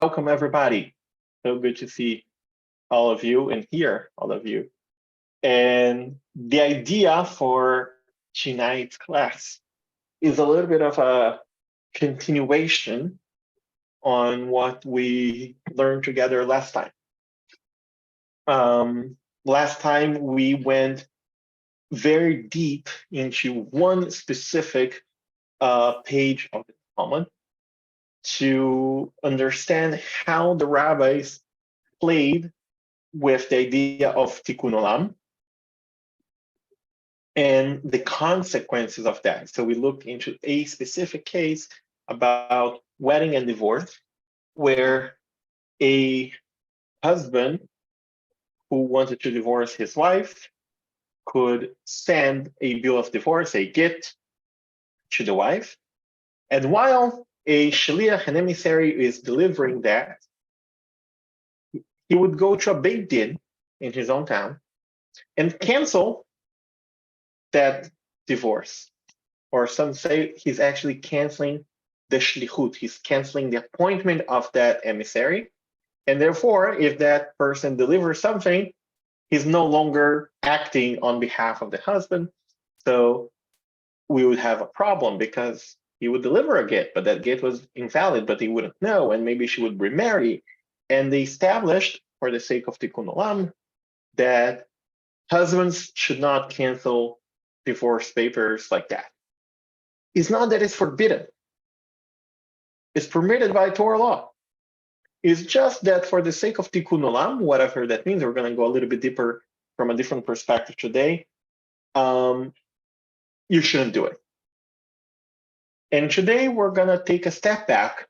Welcome, everybody. So good to see all of you and hear all of you. And the idea for tonight's class is a little bit of a continuation on what we learned together last time. Last time we went very deep into one specific page of the Talmud to understand how the rabbis played with the idea of Tikkun Olam and the consequences of that. So we looked into a specific case about wedding and divorce, where a husband who wanted to divorce his wife could send a bill of divorce, a get, to the wife. And while a shaliach, an emissary, is delivering that, he would go to a Beit Din in his own town and cancel that divorce. Or some say he's actually canceling the shlichut. He's canceling the appointment of that emissary. And therefore, if that person delivers something, he's no longer acting on behalf of the husband. So we would have a problem because he would deliver a get, but that get was invalid, but he wouldn't know, and maybe she would remarry. And they established, for the sake of Tikkun Olam, that husbands should not cancel divorce papers like that. It's not that it's forbidden. It's permitted by Torah law. It's just that for the sake of Tikkun Olam, whatever that means, we're going to go a little bit deeper from a different perspective today. You shouldn't do it. And today we're going to take a step back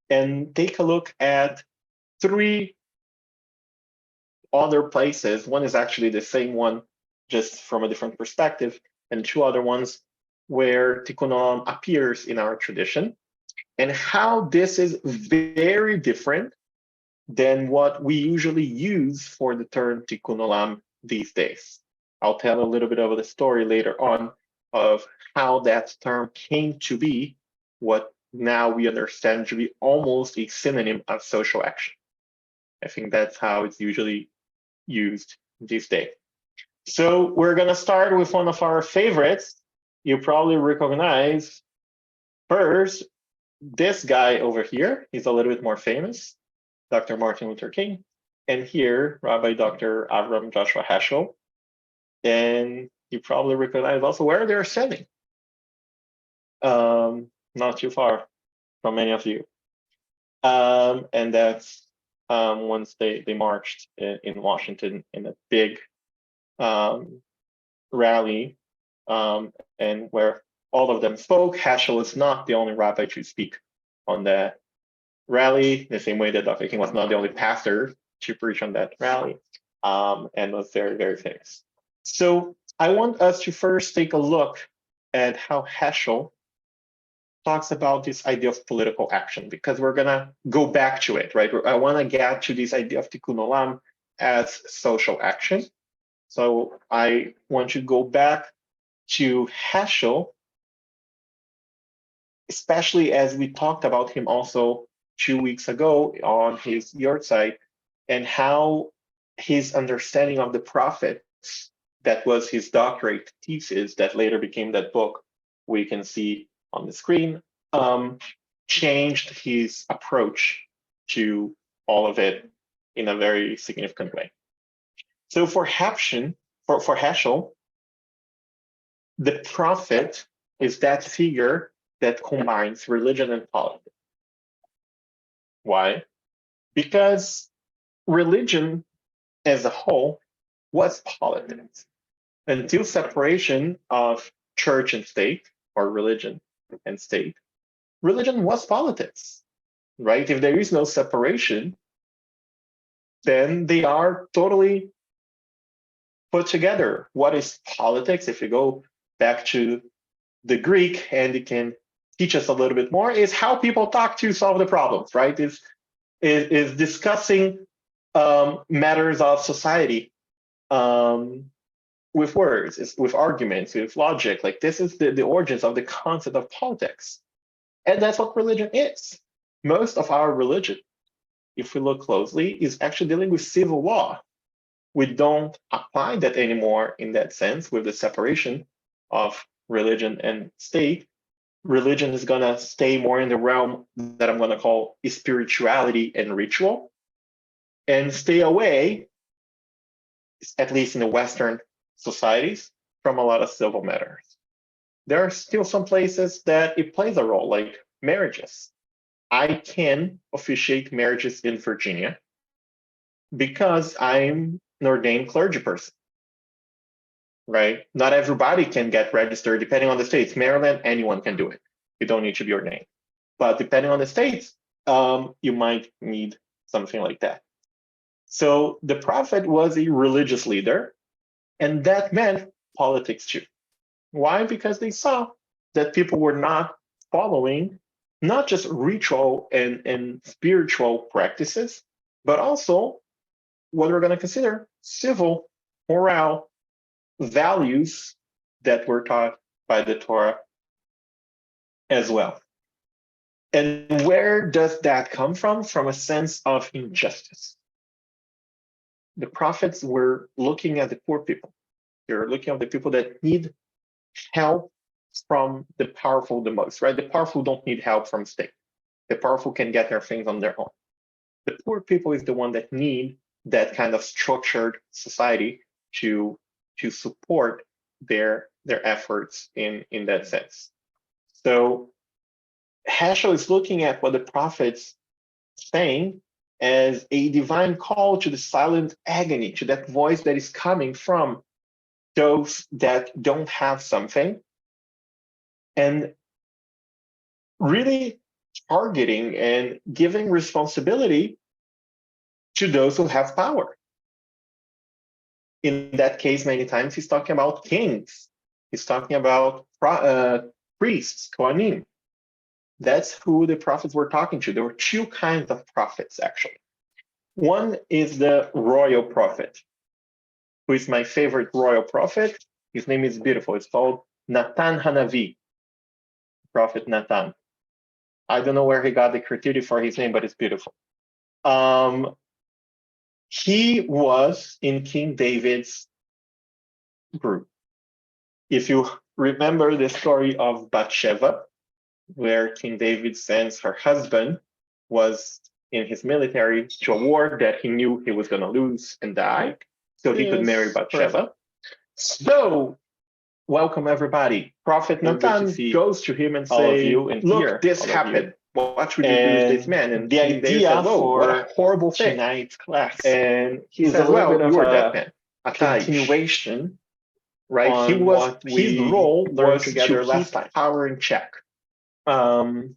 and take a look at three other places. One is actually the same one, just from a different perspective, and two other ones where Tikkun Olam appears in our tradition, and how this is very different than what we usually use for the term Tikkun Olam these days. I'll tell a little bit of the story later on of how that term came to be what now we understand to be almost a synonym of social action. I think that's how it's usually used these days. So we're going to start with one of our favorites. You probably recognize first this guy over here. He's a little bit more famous, Dr. Martin Luther King. And here, Rabbi Dr. Avram Joshua Heschel. And you probably recognize also where they're standing. Not too far from many of you. And that's once they marched in Washington in a big rally, and where all of them spoke. Heschel is not the only rabbi to speak on that rally, the same way that Dr. King was not the only pastor to preach on that rally, and was very, very famous. So I want us to first take a look at how Heschel talks about this idea of political action, because we're going to go back to it, right? I want to get to this idea of Tikkun Olam as social action. So I want to go back to Heschel, especially as we talked about him also 2 weeks ago on his yahrzeit, and how his understanding of the prophets, that was his doctorate thesis that later became that book we can see on the screen, changed his approach to all of it in a very significant way. So for Heschel, the prophet is that figure that combines religion and politics. Why? Because religion as a whole was politics. Until separation of church and state, or religion and state, religion was politics, right? If there is no separation, then they are totally put together. What is politics? If you go back to the Greek, and it can teach us a little bit more, is how people talk to solve the problems, right? Is discussing matters of society with words, with arguments, with logic. Like, this is the origins of the concept of politics. And that's what religion is. Most of our religion if we look closely, is actually dealing with civil law. We don't apply that anymore in that sense with the separation of religion and state. Religion is going to stay more in the realm that I'm going to call spirituality and ritual, and stay away, at least in the Western societies, from a lot of civil matters. There are still some places that it plays a role, like marriages. I can officiate marriages in Virginia because I'm an ordained clergy person, right? Not everybody can get registered depending on the states. Maryland, anyone can do it. You don't need to be ordained. But depending on the states, you might need something like that. So the prophet was a religious leader, and that meant politics too. Why? Because they saw that people were not following not just ritual and spiritual practices, but also what we're going to consider civil, moral values that were taught by the Torah as well. And where does that come from? From a sense of injustice. The prophets were looking at the poor people. They're looking at the people that need help from the powerful the most, right? The powerful don't need help from state. The powerful can get their things on their own. The poor people is the one that need that kind of structured society to support their efforts in that sense. So Heschel is looking at what the prophets saying as a divine call to the silent agony, to that voice that is coming from those that don't have something, and really targeting and giving responsibility to those who have power. In that case, many times he's talking about kings. He's talking about priests, Kohanim. That's who the prophets were talking to. There were two kinds of prophets, actually. One is the royal prophet, who is my favorite royal prophet. His name is beautiful. It's called Natan Hanavi, Prophet Natan. I don't know where he got the creativity for his name, but it's beautiful. He was in King David's group. If you remember the story of Bathsheba, where King David sends her husband, was in his military to a war that he knew he was going to lose and die, so he could marry Bathsheba. So, welcome everybody. Prophet Natan goes to him and says, look, this happened. What should you do with this man? And the idea for what a horrible thing. Tonight's class. And he says, well, you are that man. A continuation, right? His role was to keep power in check.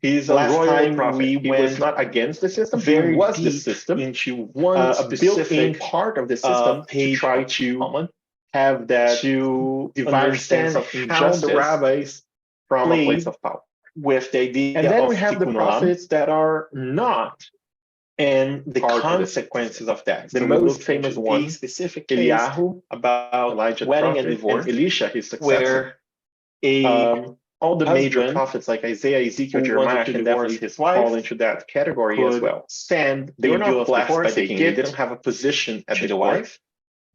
He's a royal prophet. He was not against the system. He was the system into one built-in part of the system to try to have that divine sense of injustice how the rabbis from a place of power. With the idea, and then we have the prophets that are not, and the consequences of that. The most famous one, specific Eliyahu, about Elijah wedding and divorce, and Elisha, his successor, where all the major prophets like Isaiah, Ezekiel, Jeremiah, and definitely his wife fall into that category as well. Stand, they were not blessed by the king. They didn't have a position at the wife.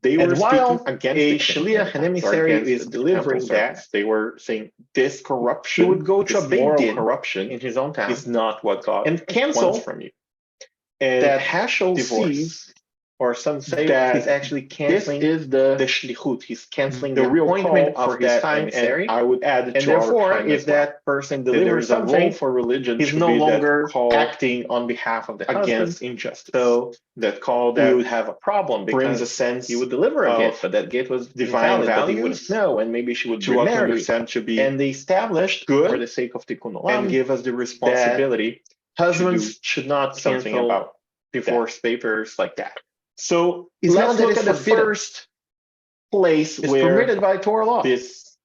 They were speaking against a shliach, an emissary, is delivering that. They were saying this corruption, he would go to a Beit Din corruption in his own town, is not what God wants from you. And that Heschel sees, or some say that he's actually canceling the shlichut. He's canceling the real appointment of his time. And I would add, and therefore, if that person delivers something for religion, he's no longer acting on behalf of the against injustice. So that call that we would have a problem, brings a sense he would deliver a gift, but that gift was divine values. No, and maybe she would remarry. And they established good for the sake of Tikkun Olam and give us the responsibility. Husbands should not something about divorce papers like that. So let's look at the first place where permitted by Torah law. This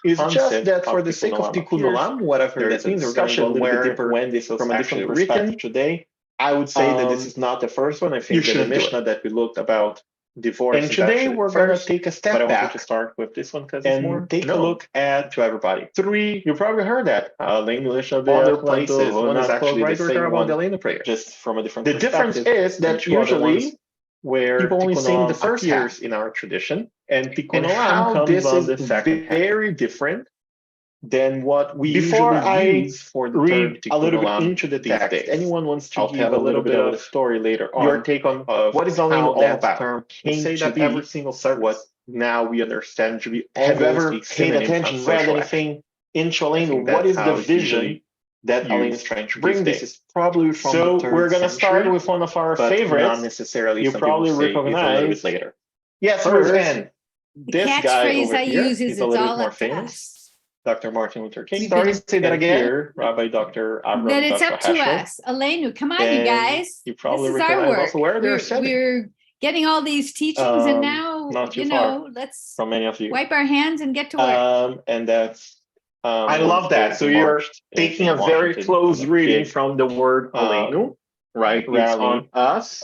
is just that for the sake of Tikkun Olam, whatever that means, discussion where when this was from a different perspective today, I would say that this is not the first one. I think that the Mishnah that we looked about divorce. And today we're going to take a step back to start with this one because and take a look at to everybody. Three, you probably heard that. Other places, one is actually the same one, the prayer. just from a different The difference is that usually where people only sing the first appears half in our tradition, and Tikkun and Olam how comes this on is the second half. very different than what we Before usually I use for the term read a Tikkun little bit Olam into the these text, days. anyone wants to I'll give tell a little bit of of the story later your on take on of what is Aleinu how all that about? term We came say to that be every single service. what now we understand to be Have you almost ever a paid synonym attention, of read social anything into I Aleinu? think What that's is how the it's vision usually that Aleinu is used trying to these bring? This days. is probably from So the 3rd we're gonna century, start with one of our but favorites. not necessarily You some probably people say it's a little recognize. bit later. Yes, First, Ruth. The This guy catchphrase over I here, use is he's a it's little all bit more up to famous. us. Dr. Martin Luther King. Sorry, say that And again. here, Rabbi Dr. Avram That it's up to Heschel. us. Aleinu, come on, you And guys. you This probably is our recognize work. also where they're We're, sitting. we're getting all these teachings, and now, Not too far let's from many of you. wipe our hands and get to work. And that's I love that. So you're taking a very close reading from the word Aleinu, right? It's on us.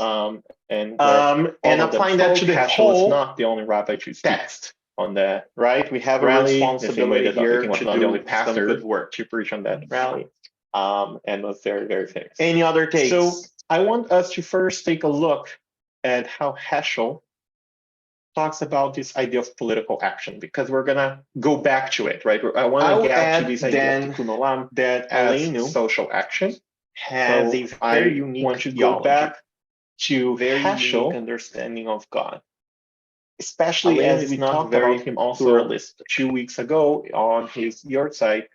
And applying that to the Heschel whole is not the only rabbi to speak text. on that. Right? We have a Rally, responsibility here to not the only do some pastor good work. to preach on that rally. And was very, very famous. Any other takes? So I want us to first take a look at how Heschel talks about this idea of political action, because we're gonna go back to it, right? I want to get to this idea of Tikkun Olam that Aleinu, social action, has a very unique want to go back to very Heschel unique understanding of God, especially as we talked about him also 2 weeks ago on his yahrzeit,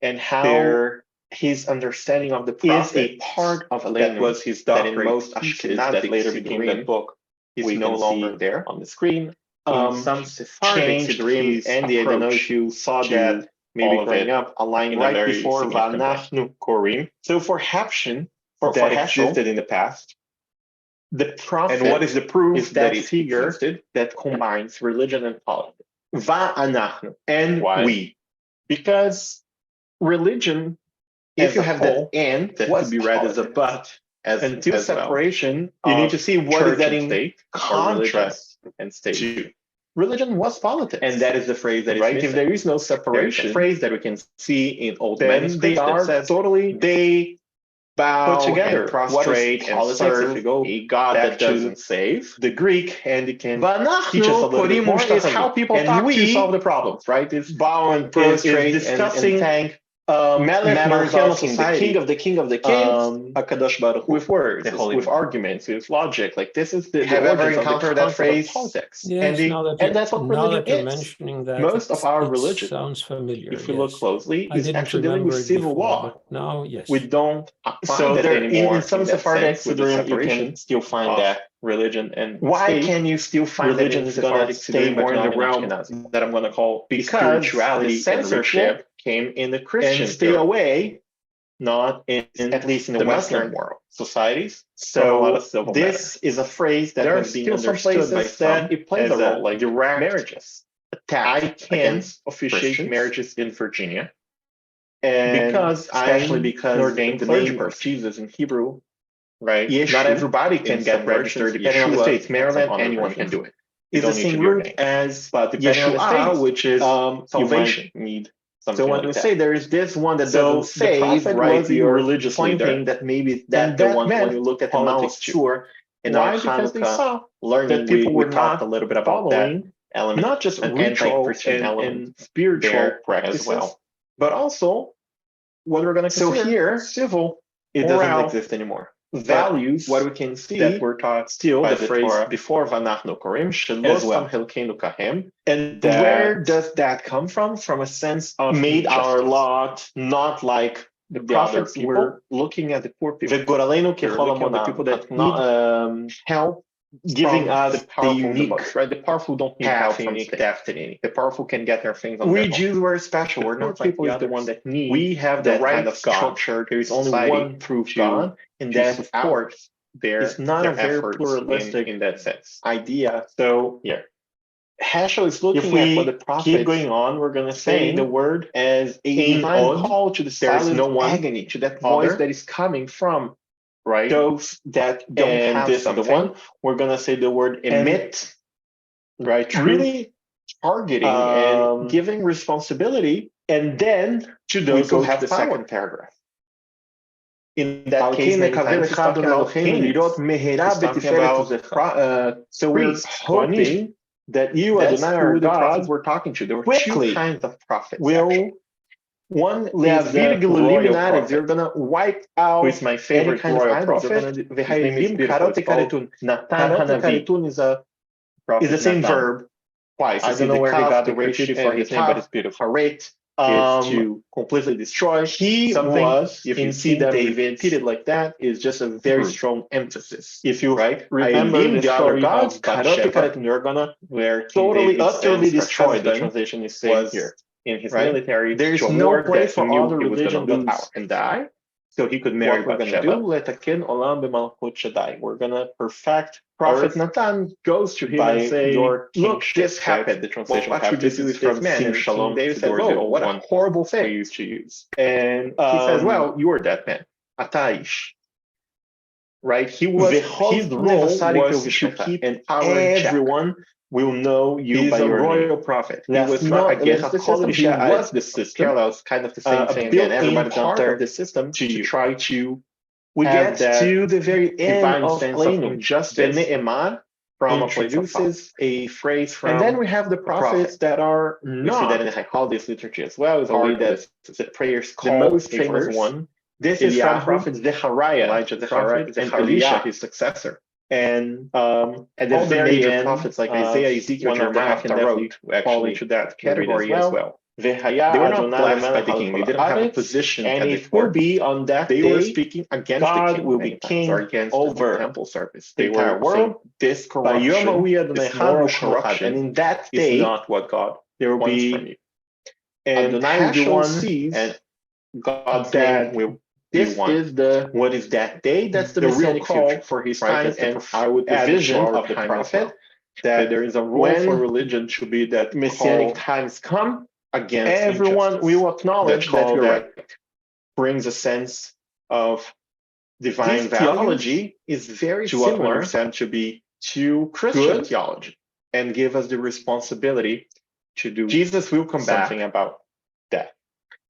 and how his understanding of the prophet is a part of Aleinu. That was his doctrine. That in most Ashkenazim that later became that book is no longer there on the screen. Some Sephardic Sidrim and the I don't know if you saw that maybe growing up, aligned right before Vanachnu Korim. So for Heschel, that existed in the past, the prophet, and what is the proof is that figure that combines religion and politics. Va'anachnu, and we. Because religion, if you have that and, that could be read as a but, until separation, you need to see what is that in contrast and state. Religion was politics. And that is the phrase that is right. Missing. If there is no separation, there is a phrase that we can see in old manuscripts they are that says totally they bow put together and prostrate and serve if you go a God that doesn't save. The Greek, and it can teach us a little bit more, is how people talk to solve the problems, right? It's bow and prostrate discussing and thank matters of society, the king of the kings, Hakadosh Baruch Hu, with words, with arguments, with logic. Like this is the have ever encountered that phrase? Politics. Yes, And that's what religion you're is. mentioning that, most of our religion sounds familiar. If we look closely, is actually dealing with civil law. Now, yes, we don't apply that anymore. In some Sephardic Sidrim, you can still find that religion and why state. Can you still find religion that in Sephardic stay more in the realm that I'm going to call because spirituality the censorship came in the Christian and stay away, not in at least in the Western world societies. So this is a phrase that has been understood by some that it plays a role, like direct marriages. I can officiate marriages in Virginia, and because especially because the name of Jesus in Hebrew, right? Yeshua, not everybody can get registered depending on the states. Maryland, anyone can do it. It's the same root as Yeshua, which is salvation. Need so when we say there is this one that doesn't save, right? You're religious pointing that maybe that the one when you look at the Mount Sur in our Hanukkah learning, that people were talked a little bit about that element, not just ritual and spiritual practice as well, but also what we're going to consider. So here, civil, it doesn't exist anymore. Values, what we can see that we're taught still by the phrase Torah, before Vanachnu Korim, Shelostam Helkeinu Kahem. And where does that come from? From a sense of made our lot not like the prophets were looking at the poor people. The people that need help, giving us the unique, right? The powerful don't need help from destiny. The powerful can get their things on their own. We Jews were special. We're not like people is the one that need. We have the right kind of structure. There is only one true God, and that supports it's not a very pluralistic in that sense idea. So here, Heschel is looking at what the prophets keep going on. We're going to say the word as a divine call to the silent agony, to that voice that is coming from. Right. Those that don't have this something. The one we're gonna say the word emit right? Really targeting and giving responsibility, and then to those who have the power. second paragraph. In that case, many times he's talking about kings. So we're hoping that you, Adonai, our the God, prophets we're talking to. There were two kinds of prophets. One is the royal prophet. You're going to wipe out who is my favorite royal prophet. His name is beautiful. It's called Natan Hanavi. Is the same verb twice. I don't know where he got the ratio for his name, but it's beautiful. Haret is to completely destroy. He something. Was, if you see them repeated like that, is just a very strong emphasis. If you remember the other gods, they're gonna totally, utterly destroy them. The translation is saying here. In his right? military, there's no place for other religion to power and die. So he could marry Bathsheba. We're going to perfect. Prophet Natan goes to him and say, look, this happened. The translation what should you do with this man? And Shalom David says, oh, what a horrible thing. We used to use. And he says, well, you are that man. Ataish. Right? His role was to keep power in check. Everyone will know you by your royal name. prophet. He was the system. Parallels, kind of the same thing again. Everybody part of the system to try to we get to the very end of justice. From introduces a phrase from, and then we have the prophets that are not. We see that in the Holocaust liturgy as well. Is a way that the prayers the most famous one. This is from prophets Zechariah, Elijah the prophet, and Elisha, his successor. And at the very end, prophets like Isaiah, Ezekiel, Jeremiah, can definitely fall into that category as well. They were not blessed by the king. They didn't have a position, and it will be on that they day, were speaking against God the king. Will be king over the temple service. The entire world. This corruption, this moral corruption, and in that day, is not what God wants from you. And Adonai the one sees, and God's that name will. This is the what is that day? That's the real call for his time, and I would add vision of the prophet that there is a role for religion to be that messianic times come against everyone will acknowledge that you're right. Brings a sense of divine theology is very to similar what we understand to be to Christian theology and give us the responsibility to do Jesus will come something back. About that.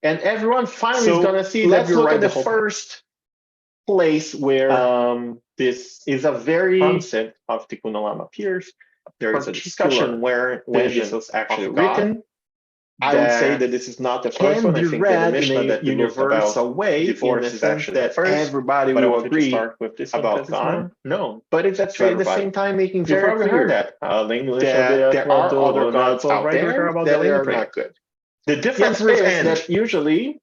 And everyone finally is going to see that you're right. Let's look at the first place where this is a very concept of Tikkun Olam appears. There is a discussion when this was actually written. I would say that this is not the first one. I think that the Mishnah that we looked about divorce is actually the first. Everybody will agree with this about God. No, but it's actually at the same time making very clear that there are other gods out there that are not good. The difference is that usually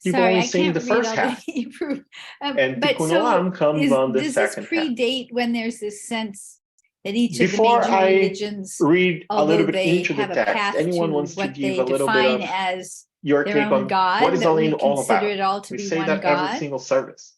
people only sing the first half. And Tikkun Olam comes on the second half. Does this predate when there's this sense that each of the major religions, read a little bit they into have the text, a path anyone to wants to what give they a little define bit of as your their take own on God, what is that we Alein all consider about? it all to We be say one that God. every single service.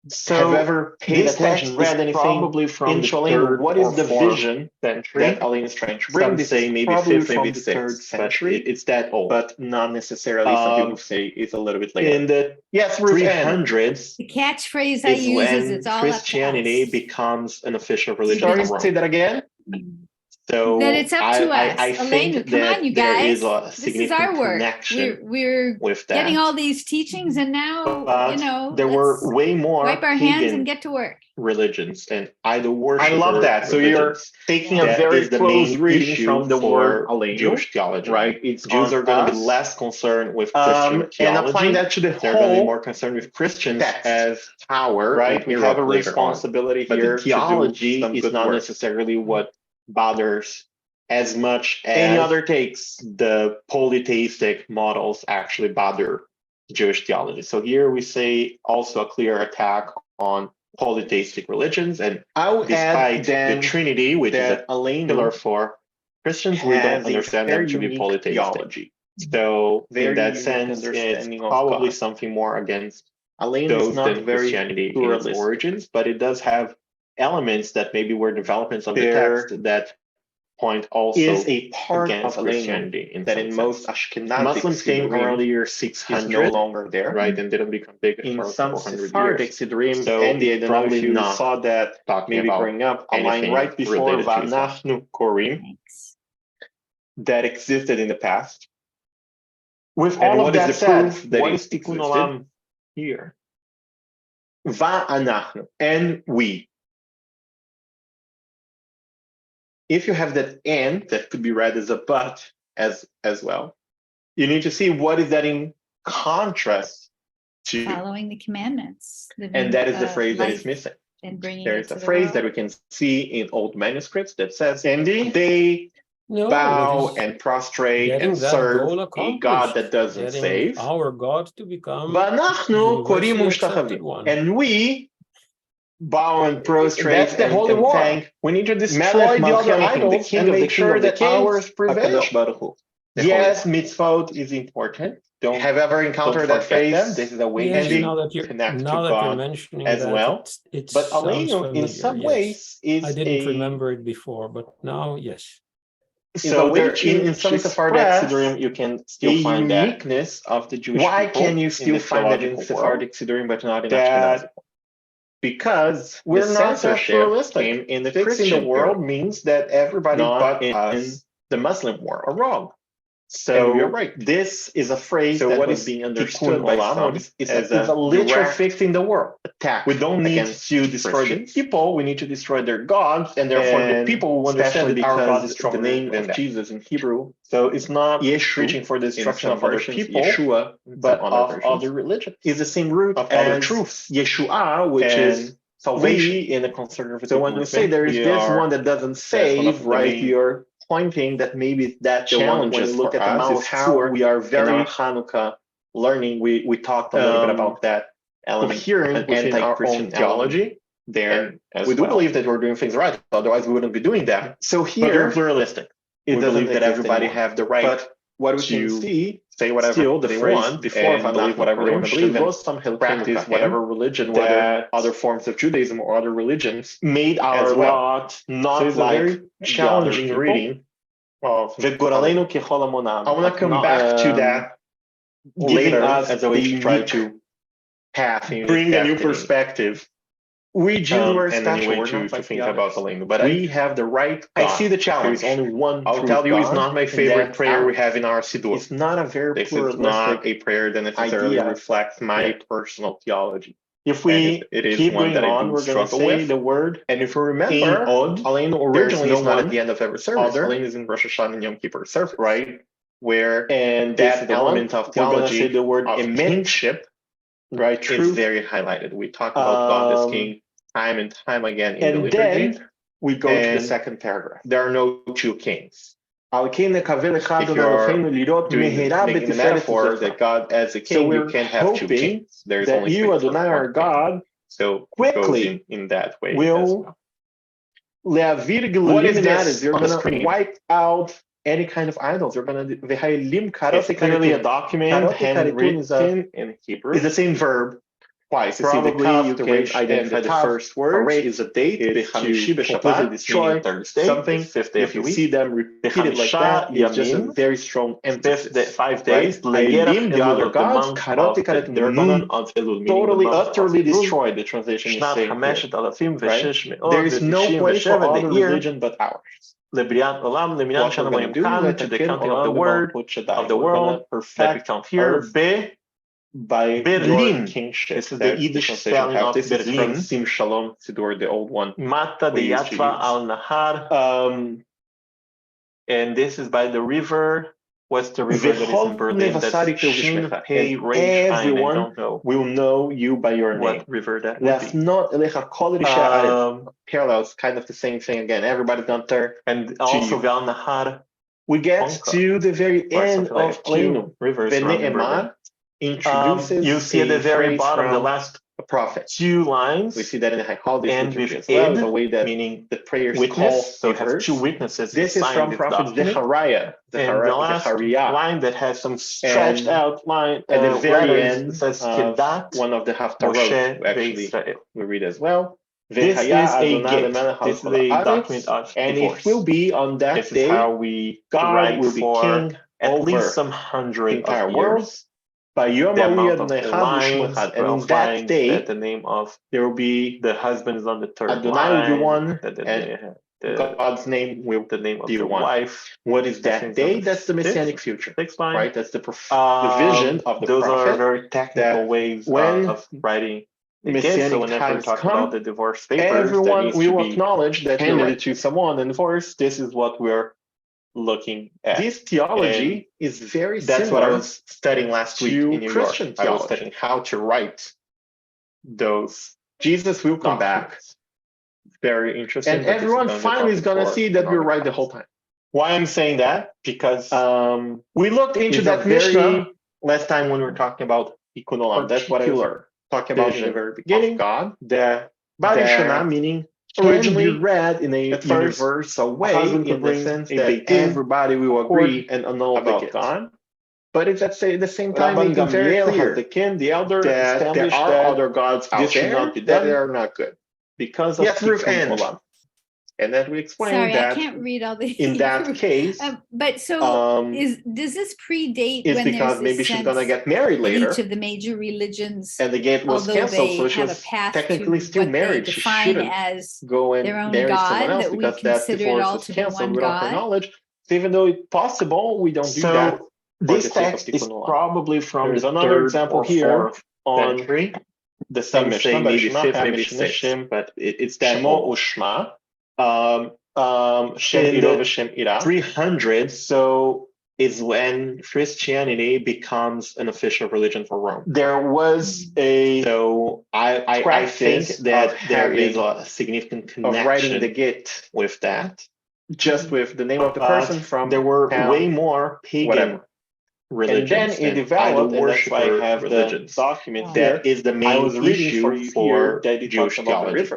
So have you ever paid attention, read anything probably from in Shalem? What is the vision century that Alein is trying to bring? Some say maybe 5th, maybe 6th century. It's that old, but not necessarily. Some people say it's a little bit later. In the 300s, the catchphrase I use is it's all Christianity up to us. becomes an official religion. Sorry, say that again. So that it's up to us. I think come on, you guys. This is our work. We're with that. Getting all these teachings, and now there were way more. Wipe our hands and get to work. Religions and idol worship. I love that. So you're taking a very close reading from the word Jewish theology, right? It's Jews are going to be less concerned with Christian theology, and applying that to the whole. They're going to be more concerned with Christians as power, right? We have a responsibility here. But the theology to do is not necessarily what bothers as much as any other takes. The polytheistic models actually bother Jewish theology. So here we say also a clear attack on polytheistic religions, and despite the Trinity, which is a pillar for Christians, we don't understand them to be polytheistic. So in that sense, it's probably something more against those than Christianity in its origins, but it does have elements that maybe were developments of the text that point also is a part of Christianity Aleinu that in most Ashkenazic Muslims came around the year 600, is no longer there, right, and didn't become big in for some 400 Sephardic years. Siddurim, So and I don't know if you saw that maybe about growing up, a line right before related to Islam. Vanachnu Korim Thanks. that existed in the past. With And all what of is that the said, proof that what it is Tikkun existed? Olam here? Va'anachnu, and we. If you have that and, that could be read as a but as well, you need to see what is that in contrast to. Following the commandments. And that is the phrase that is missing. And bringing There it is to a the phrase world. that we can see in old manuscripts that says, Andy? they No, bow it is and prostrate getting and that serve goal a accomplished, God that doesn't getting save. our God to become V'anachnu korim universally accepted u'shtachavim. one. And we bow and prostrate That's the and, holy and war. thank We need to destroy Melech the other Malchei idols the and make sure that ours HaKadosh prevail. Baruch Hu. The Yes, holy mitzvot is important. Have you ever encountered that forget phrase? them. This is a way Yes, to now that connect to you're God mentioning as that, well. it But sounds Aleinu, familiar. in some yes. ways, is I didn't remember it before, but now, yes. So there, in some Sephardic Siddurim, you can still find that uniqueness of the Jewish Why people. can you still find that in Sephardic Siddurim, but not in that Ashkenazi? Because we're the not that censorship pluralistic. came in the Fixing Christian the world period, means that everybody not but in us the Muslim world. are wrong. So And you're right. This is a phrase So that what was is being Tikkun understood by Olam? some What is as a literal direct fixing the world. attack. We don't need against to destroy Christians. the people. We need to destroy their gods, and therefore the And people will understand especially that our God because is stronger the name than of that. Jesus in Hebrew, So it's not Yeshu, preaching for the destruction in some of other versions, people, Yeshua, but of other religions, is the same root of other as truths, Yeshua, which and is salvation. we in the conservative So when we say there is this one that doesn't save, right, you're pointing that maybe that challenge when you look at the Mao is how we are very in our Hanukkah learning. We talked a little bit about that element, coherent within our own theology there. We do believe that we're doing things right, otherwise we wouldn't be doing that. So But we're here, pluralistic. it We doesn't believe that exist everybody anymore. have the right But what we can to see, say whatever still the they phrase want before and believe whatever they want to believe and practice whatever religion, whether other forms of Judaism or other religions, made our as well. lot not So it's a like very challenging the other reading of V'goralenu Aleinu. I want to come back to that giving later us as I will the try unique to path, bring a new perspective. We Jews were and a new special. way We're to not like think the about others. Aleinu. But We have the right God. I see the challenge. There is only one I'll true tell you, it's God, not my and favorite that's prayer ours. we have in our Siddur. It's not a very This is pluralistic not a prayer that necessarily idea. reflects my personal theology. If we it is keep one going that I on, do we're going to struggle say with. the word. And if you remember, Aleinu originally there's is not one at the end of every service. other. Aleinu is in Rosh Hashanah and Yom Kippur service, right? Where And that the element one, of we're going to theology say the word of emet, kingship, right? it's Truth. very highlighted. We talk about God as king time and time again in the liturgy. Then we go to the second paragraph. There are no two kings. If you are making the metaphor that God as a king, you can't have two kings. There's that only you, space for Adonai, our one God, so quickly in that way will What is this you're on the going to screen? wipe out any kind of idols. You're going to It's clearly a document, handwritten in Hebrew. It's the same verb twice. Probably you can identify the first word is a date. It's to completely destroy Thursday, something. the fifth day If of the you week. see them repeated like that, it's just a very strong emphasis. 5 days, The other gods, they're going to totally, utterly destroy. The translation is saying here, right? There is no place for other religion but ours. What we're going to do, to the counting of the word of the world that we count here, by Berlin. kingship. This is the Yiddish spelling of this is Berlin. from Sim Shalom Siddur, the old one. Mata de Yatva al Nahar. And this is by the river. What's the river that is in Berlin? That's Shin Pei Reish Ayin. I don't know. Will know you by your name. What river that would be. Parallels, kind of the same thing again. Everybody's not there. And also Val Nahar. We get to the very end of two rivers. Introduces you see at the very bottom, the last prophet. 2 lines. We see that in the Haggadah and with as well, the way that meaning the prayers witness. So call it has 2 witnesses. This is from prophet Zechariah. And the last line that has some stretched out line at the very end says Kedat, one of the Haftarot. Actually, we read as well. This is a gift. This is a document of and divorce. it will be on that This day. is how we God will be king at over least some hundred entire of world. years. The amount of and lines, in that day, that the name of there will be the husband is on the third Adonai line, will be one, that and God's name will the name of be the one. wife. What is that day? That's the messianic future, right? That's the vision of the those prophet. are very technical ways of writing the gift. So whenever we talk about the divorce papers, everyone will acknowledge that handed handed to someone, and of course, this is what we're looking at. This theology is very that's similar what I was studying last week in New Christian York. theology. I was studying how to write those. Jesus will come back. Very interesting. And everyone finally is going to see that we're right the whole time. Why I'm saying that? Because we looked into that Mishnah last time when we were talking about Tikkun Olam. That's what I was talking about in the very beginning. Of God, the Barishana, meaning originally read in a universal way, in the sense that everybody will agree and know about God. But it's at the same time making very clear the elder that there are other gods out there that are not good because of Tikkun Olam. And then we explained that I can't read all the in that case. But so does this predate it's when because maybe she's gonna get married later? Each of the major religions, and the gate was canceled, so she was technically still married. She shouldn't as go and their own marry God, someone else because that divorce was canceled without her knowledge. So even though it's possible, we don't do that. This text is probably from There's another example here on the same Mishnah, maybe fifth, maybe sixth, but it's that Shemo Ushma. Shem Iro v'Shem Ira. 300, so is when Christianity becomes an official religion for Rome. There was a I think that there is a significant connection of writing the get with that, just with the name of the person from there were town, way more pagan religions. And then it developed, and that's why I have the document that is the main issue for Jewish theology.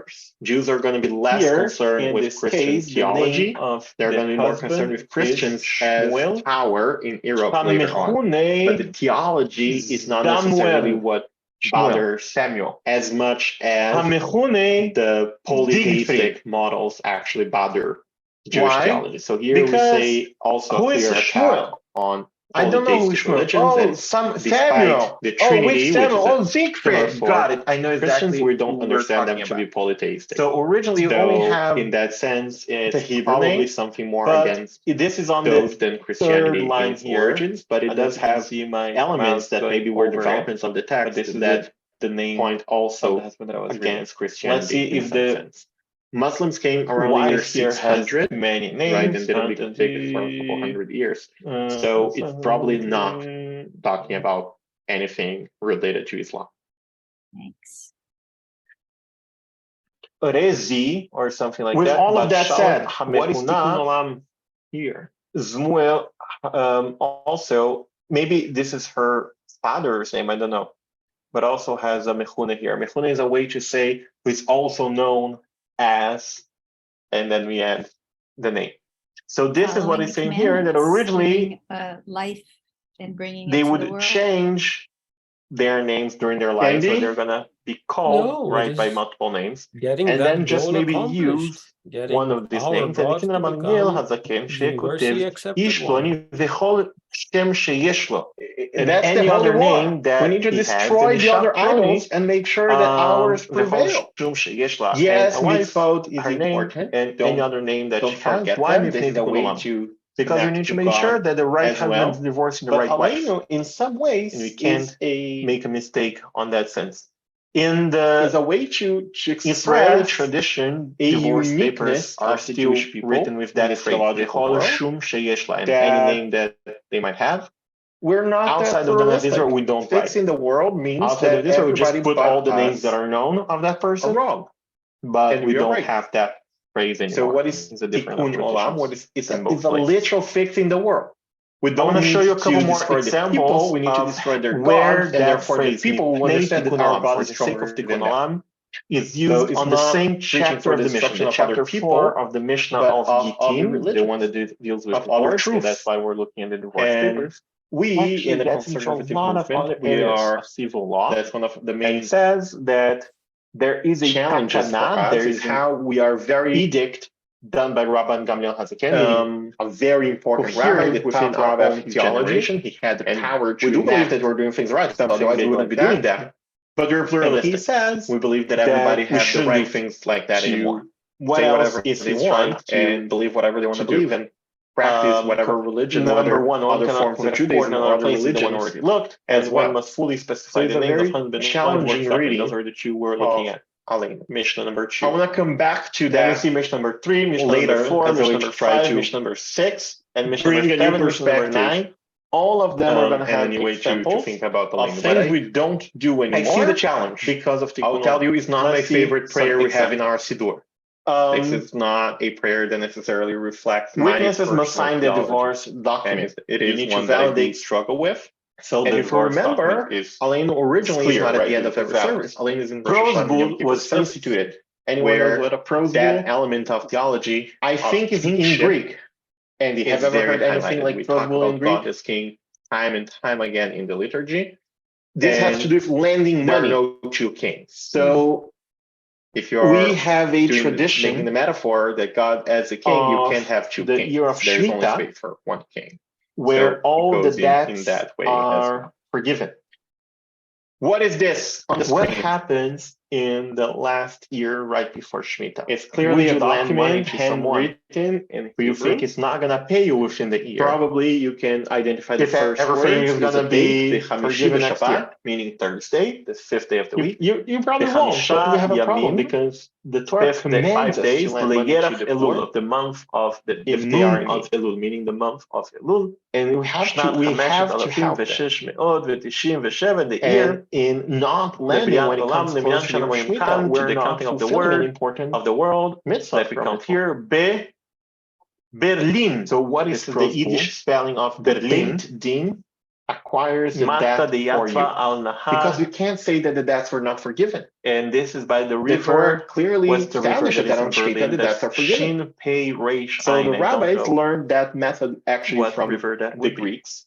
Jews are going to be less concerned with Christian theology. They're going to be more concerned with Christians as power in Europe later on. But the theology is not necessarily what bothers Samuel as much as the polytheistic models actually bother Jewish theology. So here we say also clear attack on I don't know which religions. Samuel. The Trinity, Samuel. Siegfried. Got it. I know exactly. Christians, we don't understand them to be polytheistic. So originally, you only have in that sense, it's the Hebrew probably name, something more against this is on those the than Christianity third line in here, origins, but it does have elements that maybe were developments of the text. But this is that the name point also against Christianity. Let's see if the sense. Muslims came around the year 600, many names, right, and didn't become big for a couple hundred years. So it's probably not talking about anything related to Islam. Thanks. Rezi or something like with that. With all of that said, what is Tikkun Olam here? Zmuel, also, maybe this is her father's name, I don't know, but also has a Mechune here. Mechune is a way to say who is also known as, and then we add the name. So this is what it's saying here, that originally life and bringing they would change their names during their life, so they're gonna be called by multiple names, and then just maybe use one of these names. And that's any the other holy name that we need to destroy the other idols and make sure that ours prevail. Yes, mitzvot is important, and any other name that don't forget why them. This is a way to because we need to make sure that the right husband is divorcing the right wife. In some ways, and we can't make a mistake on that sense. In the is a way to Israeli tradition, divorce papers are still written with that phrase, and any name that they might have. We're not outside of the Israel, we don't write. Fixing the world means outside that of Israel, we just put all the names us that are known of that person. Wrong, but we don't have that phrase anymore. So what is Tikkun Olam? What is it's a literal fixing the world. We don't want to show you a couple more examples. We need to destroy their where gods, and therefore the people will understand that our God is for the sake of Tikkun Olam is used on the same chapter of the Mishnah, chapter 4 of the Mishnah of Gittin, the one that deals with divorce. So that's why we're looking at the divorce papers. We in the conservative movement, we are civil law. That's one of the main. It says that there is a challenges for us. There is how we are very edict done by Rabban Gamliel Hazaken, a very important rabbi within our own theology. He had the power to. We do believe that we're doing things right. Otherwise, we wouldn't be doing that. But we're pluralistic. He says we believe that everybody has the right things like that anymore. Say whatever they want and believe whatever they want to believe and practice whatever religion, whether other forms of Judaism or other religions looked, as one must fully specify the names of husband, challenging reading. Those are the two we're looking at. Mishnah number 2. I want to come back to that. Then we see Mishnah number 3, Mishnah number 4, Mishnah number 5, Mishnah number 6, and Mishnah number 7, Mishnah number 9. All of them are going to have examples to think about the language. Things we don't do anymore. I see the challenge because of Tikkun Olam. I'll tell you, it's not my favorite prayer we have in our Siddur. This is not a prayer that necessarily reflects witnesses must sign the divorce document. It is one that I struggle with. So and if you remember, Aleinu originally is not at the end of every service. Aleinu is in Prose Bool was instituted. Anyone knows what a Prose Bool? That element of theology, I think, is in Greek. And have you ever heard anything like Prose Bool in Greek? God is king time and time again in the liturgy. This has to do with lending money. There are no two kings. So if we have a tradition in the metaphor that God as a king, you can't have two kings. The year of Shemitah, there's only space for one king, where all the debts are forgiven. What is this? What happens in the last year right before Shemitah? It's clearly a document handwritten, and if you think it's not going to pay you within the year, probably you can identify the first everything is going to be forgiven next year, meaning Thursday, the 5th day of the week. You probably won't, but we have a problem because the Torah commands us to lend money to the poor, the month of the noon of Elul, meaning the month of Elul, and we have to help them. The year in not lending when it comes to Shemitah, we're not fulfilling an important of the world mitzvah that becomes here Berlin. So what is the Yiddish spelling of Berlin? Din acquires the debt for you. Because we can't say that the debts were not forgiven. And this is by the river clearly established that on Shemitah the debts are forgiven. So the rabbis learned that method actually from the Greeks.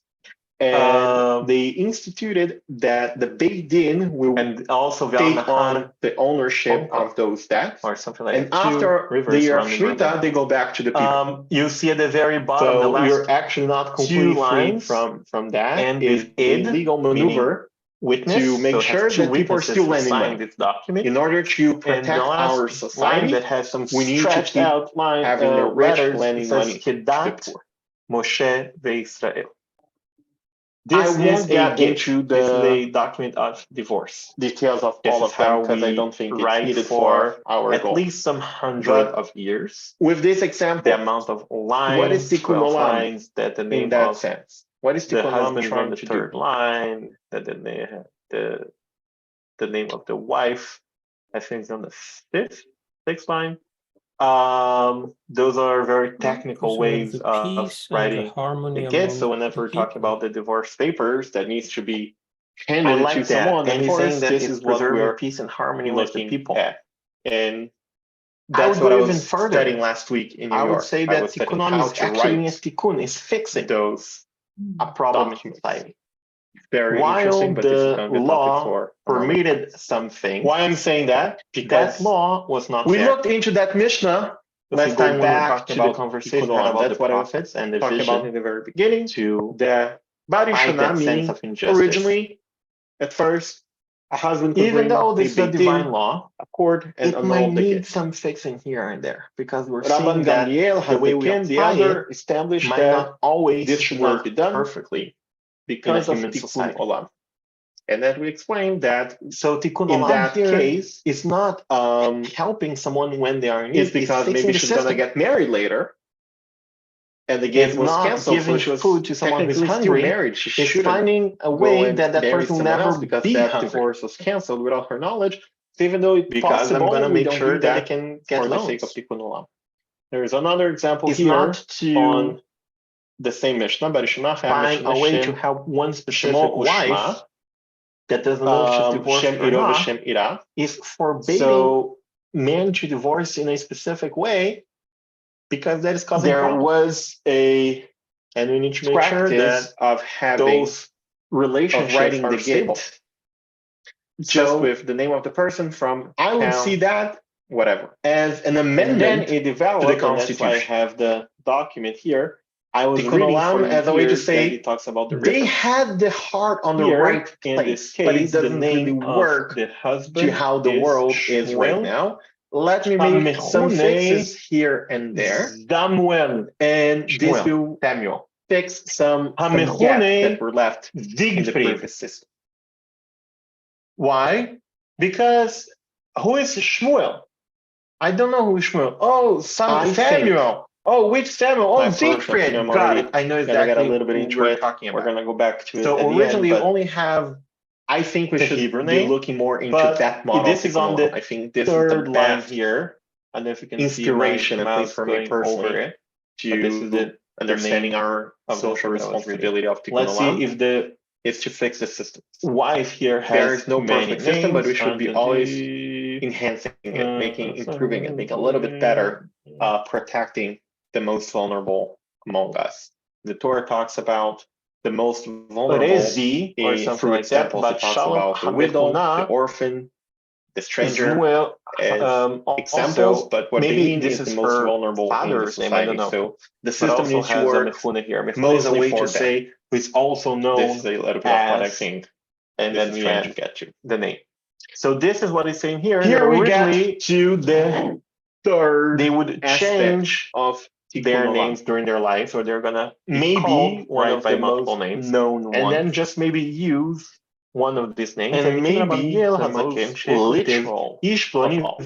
And they instituted that the Beit Din will also take on the ownership of those debts. Or something like that. And after the year of Shemitah, they go back to the people. You see at the very bottom, so the last you're actually not completely free from that. And is a legal maneuver to make sure that people are still lending money. This document. In order to protect our society, that has some we need to keep having the rich lending money to the poor. Moshe ve'Israel. This is the document of divorce. Details of all of them, because I don't think it's needed for our goal. At least some hundred of years. With this example, the amount of lines, what is Tikkun Olam that the name in that sense? What is Tikkun Olam on the third line? That the name of the wife, I think, is on the sixth line. Those are very technical ways of writing the get. So whenever we're talking about the divorce papers that needs to be handed to someone, and he's saying that this is what we're peace and harmony with the people at. And that's what I was studying last week in New York. I would say that Tikkun Olam is actually a tikkun, is fixing those a problem in society. Very interesting, but this is going to be a topic for permitted something. Why I'm saying that? Because that law was not we looked into that Mishnah last time when we talked about the conversation about the prophets and the vision about in the very beginning to the Barishana, meaning originally, at first, a husband could even though this is a divine law, accord and it might need some fixing here and there because we're seeing that the way we apply it established might not always this should not be done perfectly. Because of Tikkun Olam. And then we explained that so Tikkun Olam in that case is not helping someone when they are in need. It's because maybe she's going to get married later and the game was canceled. Giving so food to someone who's hungry. Married. She should finding a way that person will never because be that divorce was canceled without her knowledge. So even though it's possible, I'm going to make sure that they can get for the sake of Tikkun Olam. There is another example here on the same Mishnah, but find a way to help one specific wife that doesn't know if she's divorced or not is forbidding men to divorce in a specific way because that is causing problems. And we need to make sure that of having those relationships are stable. just with the name of the person from I would see that whatever as an amendment and then it developed, to the Constitution. I have the document here. I was Tikkun reading Olam, for as a way to say, he talks about the they written. had the heart on the Here, right in place, this case, but it doesn't the name really work the husband to how the world is right now. Let me make some fixes here and there, Samuel, and this will Samuel. fix some gaps that were left in the Siegfried. previous system. Why? Because who is Shmuel? I don't know who is Shmuel. Oh, Samuel. Oh, which Samuel? Oh, Siegfried. Got it. I know exactly get a little bit who into we're it. talking about. We're gonna go back to it. So at originally, the you end, only have. I think we the should Hebrew be name, looking more into but that model. this is on the I think this third is the line best here. I don't know if you can inspiration, see at least for me personally, to this is the understanding our social responsibility of Tikkun Let's Olam see if the is to fix the system. wife here has There is no many perfect system, but we should be always names. enhancing it, improving it, make it a little bit better, protecting the most vulnerable among us. The Torah talks about the most vulnerable, or something through like that, examples, but it talks about the widow, the orphan, the stranger, as examples, but what they mean is the most vulnerable in the society. So the system needs to work mostly for them. It's also known This is a little bit of what I as, think and this then is we trying to add get to. the name. So this is what it's saying here. Here we originally get to the third they would change of their Tikkun Olam. names during their life, or they're gonna maybe one of by the multiple most names, known and ones, then just maybe use one of these names, and maybe the most literal of all.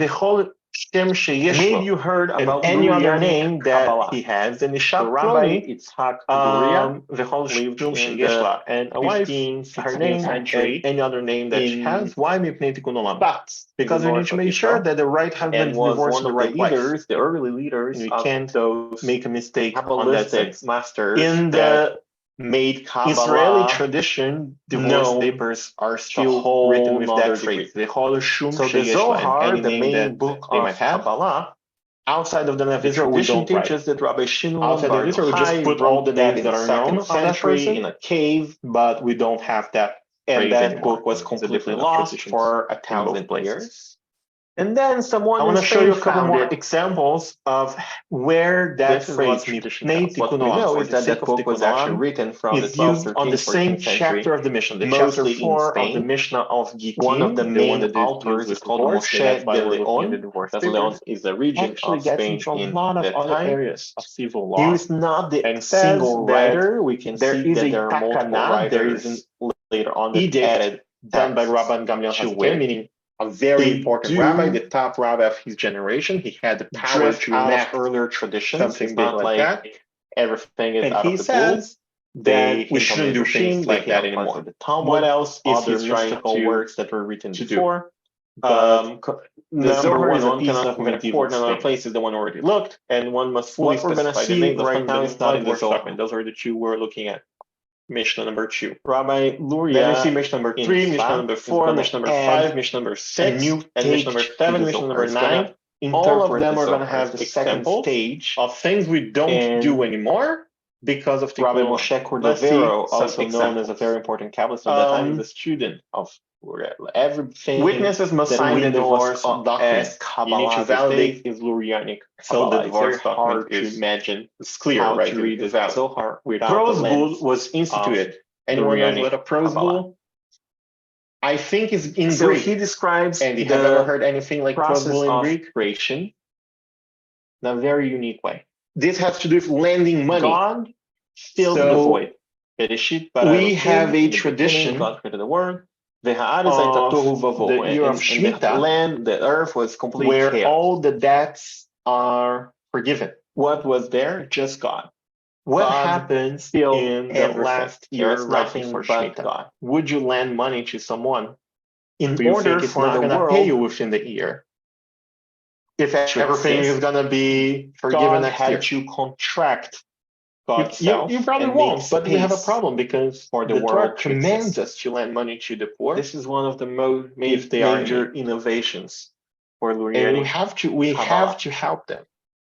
Maybe you heard about any other Lurianic name that Kabbalah. he has, then The Rabbi Yitzhak Luria lived in the and a 15th, wife, her 16th name, century, and any other name that she has. Why Mipnei Tikkun Olam? but Because we need to make sure that the right husband and was divorces one the of right the wife. leaders, the early leaders And we of can't those make a mistake on that Kabbalistic sense. masters In that the made Kabbalah Israeli tradition, divorce papers are still written with that phrase. So the Zohar, the name main that book they of might have, Kabbalah, outside of the Nef the Israel, we tradition don't write. teaches that Rabbi Shimon Outside Bar of Israel, we just Yochai put all the wrote names in that the are known second on that century person, in a cave, but we don't have that and phrase that anymore. book was It's a completely different lost traditions for in both 1,000 places. years. And then someone I want to show you a couple found more it. examples of where that This is what phrase tradition Mipnei tells. What Tikkun we Olam, know for is the that sake that of book was Tikkun actually Olam, written from the is 12th, used on the 13th, same 14th century, chapter of the Mishnah, the mostly chapter in 4 of the Spain. Mishnah of Gittin, One of the one main that authors is called divorce, Moshe that's why de we're looking at the Leon, divorce as papers. Leon is the region Actually of gets Spain into a in lot of that other time areas of civil He law. is not the And single writer. We can There see is that a there are multiple takana, there is writers an later on that edict added done by texts Rabban Gamliel to Hazaken, it. meaning a very They important do rabbi, the top rabbi of his generation. He had the power drift to out of enact earlier traditions. something It's big not like that. everything is And out he of the blue. says that we hint on shouldn't do Midrashim, things like that anymore. The Talmud, What else is other he trying mystical to works that were written to do? before. The Number Zohar one is a one piece cannot of we're going to medieval quote in another Spain. place is the one already looked, and one must fully What we're going to specify the see names of right now husbands is not in the worth Zohar. document. Those are the two we're looking at. Mishnah number 2. Rabbi Luria, Then we see Mishnah number 3, Mishnah number 4, gonna Mishnah number add 5, Mishnah number 6, new and Mishnah number stage 7, to the Mishnah Zohar. number It's gonna 9. All of interpret them the are going to Zohar have the second examples stage of things we don't and do anymore because of Rabbi Tikkun Olam. Moshe Let's see Cordovero, some also known as a examples. very important Kabbalist of that time, is a student of everything. Witnesses must that sign we the know divorce as document. Kabbalah You need to these validate days is Lurianic so the Kabbalah. divorce It's very document hard to is imagine it's clear, how right? to read It's the valid. Zohar without Prose the bull lens was instituted. of Anyone knows Lurianic what a prose Kabbalah. bull? I think is in So Greek. he describes And you the have ever heard anything like prose process bull in of Greek? creation in a very unique way. This has to do with lending money. God fills the void. We have a tradition God created the world. of the year of and Shemitah, the land, the earth was complete where chaos. all the debts are forgiven. What was there? Just God. What God happens filled in the everything. last There year is right nothing before but Shemitah? God. Would you lend money to someone In who you order think it's for not the going to world pay you within the year? If everything is exist, going to be forgiven God next had year. to contract God's You self probably and won't, make but we have a space problem because for the the Torah world to commands exist. us to lend money to the poor. This is one of the most If they are in major need. innovations for And Lurianic we Kabbalah. have to help them.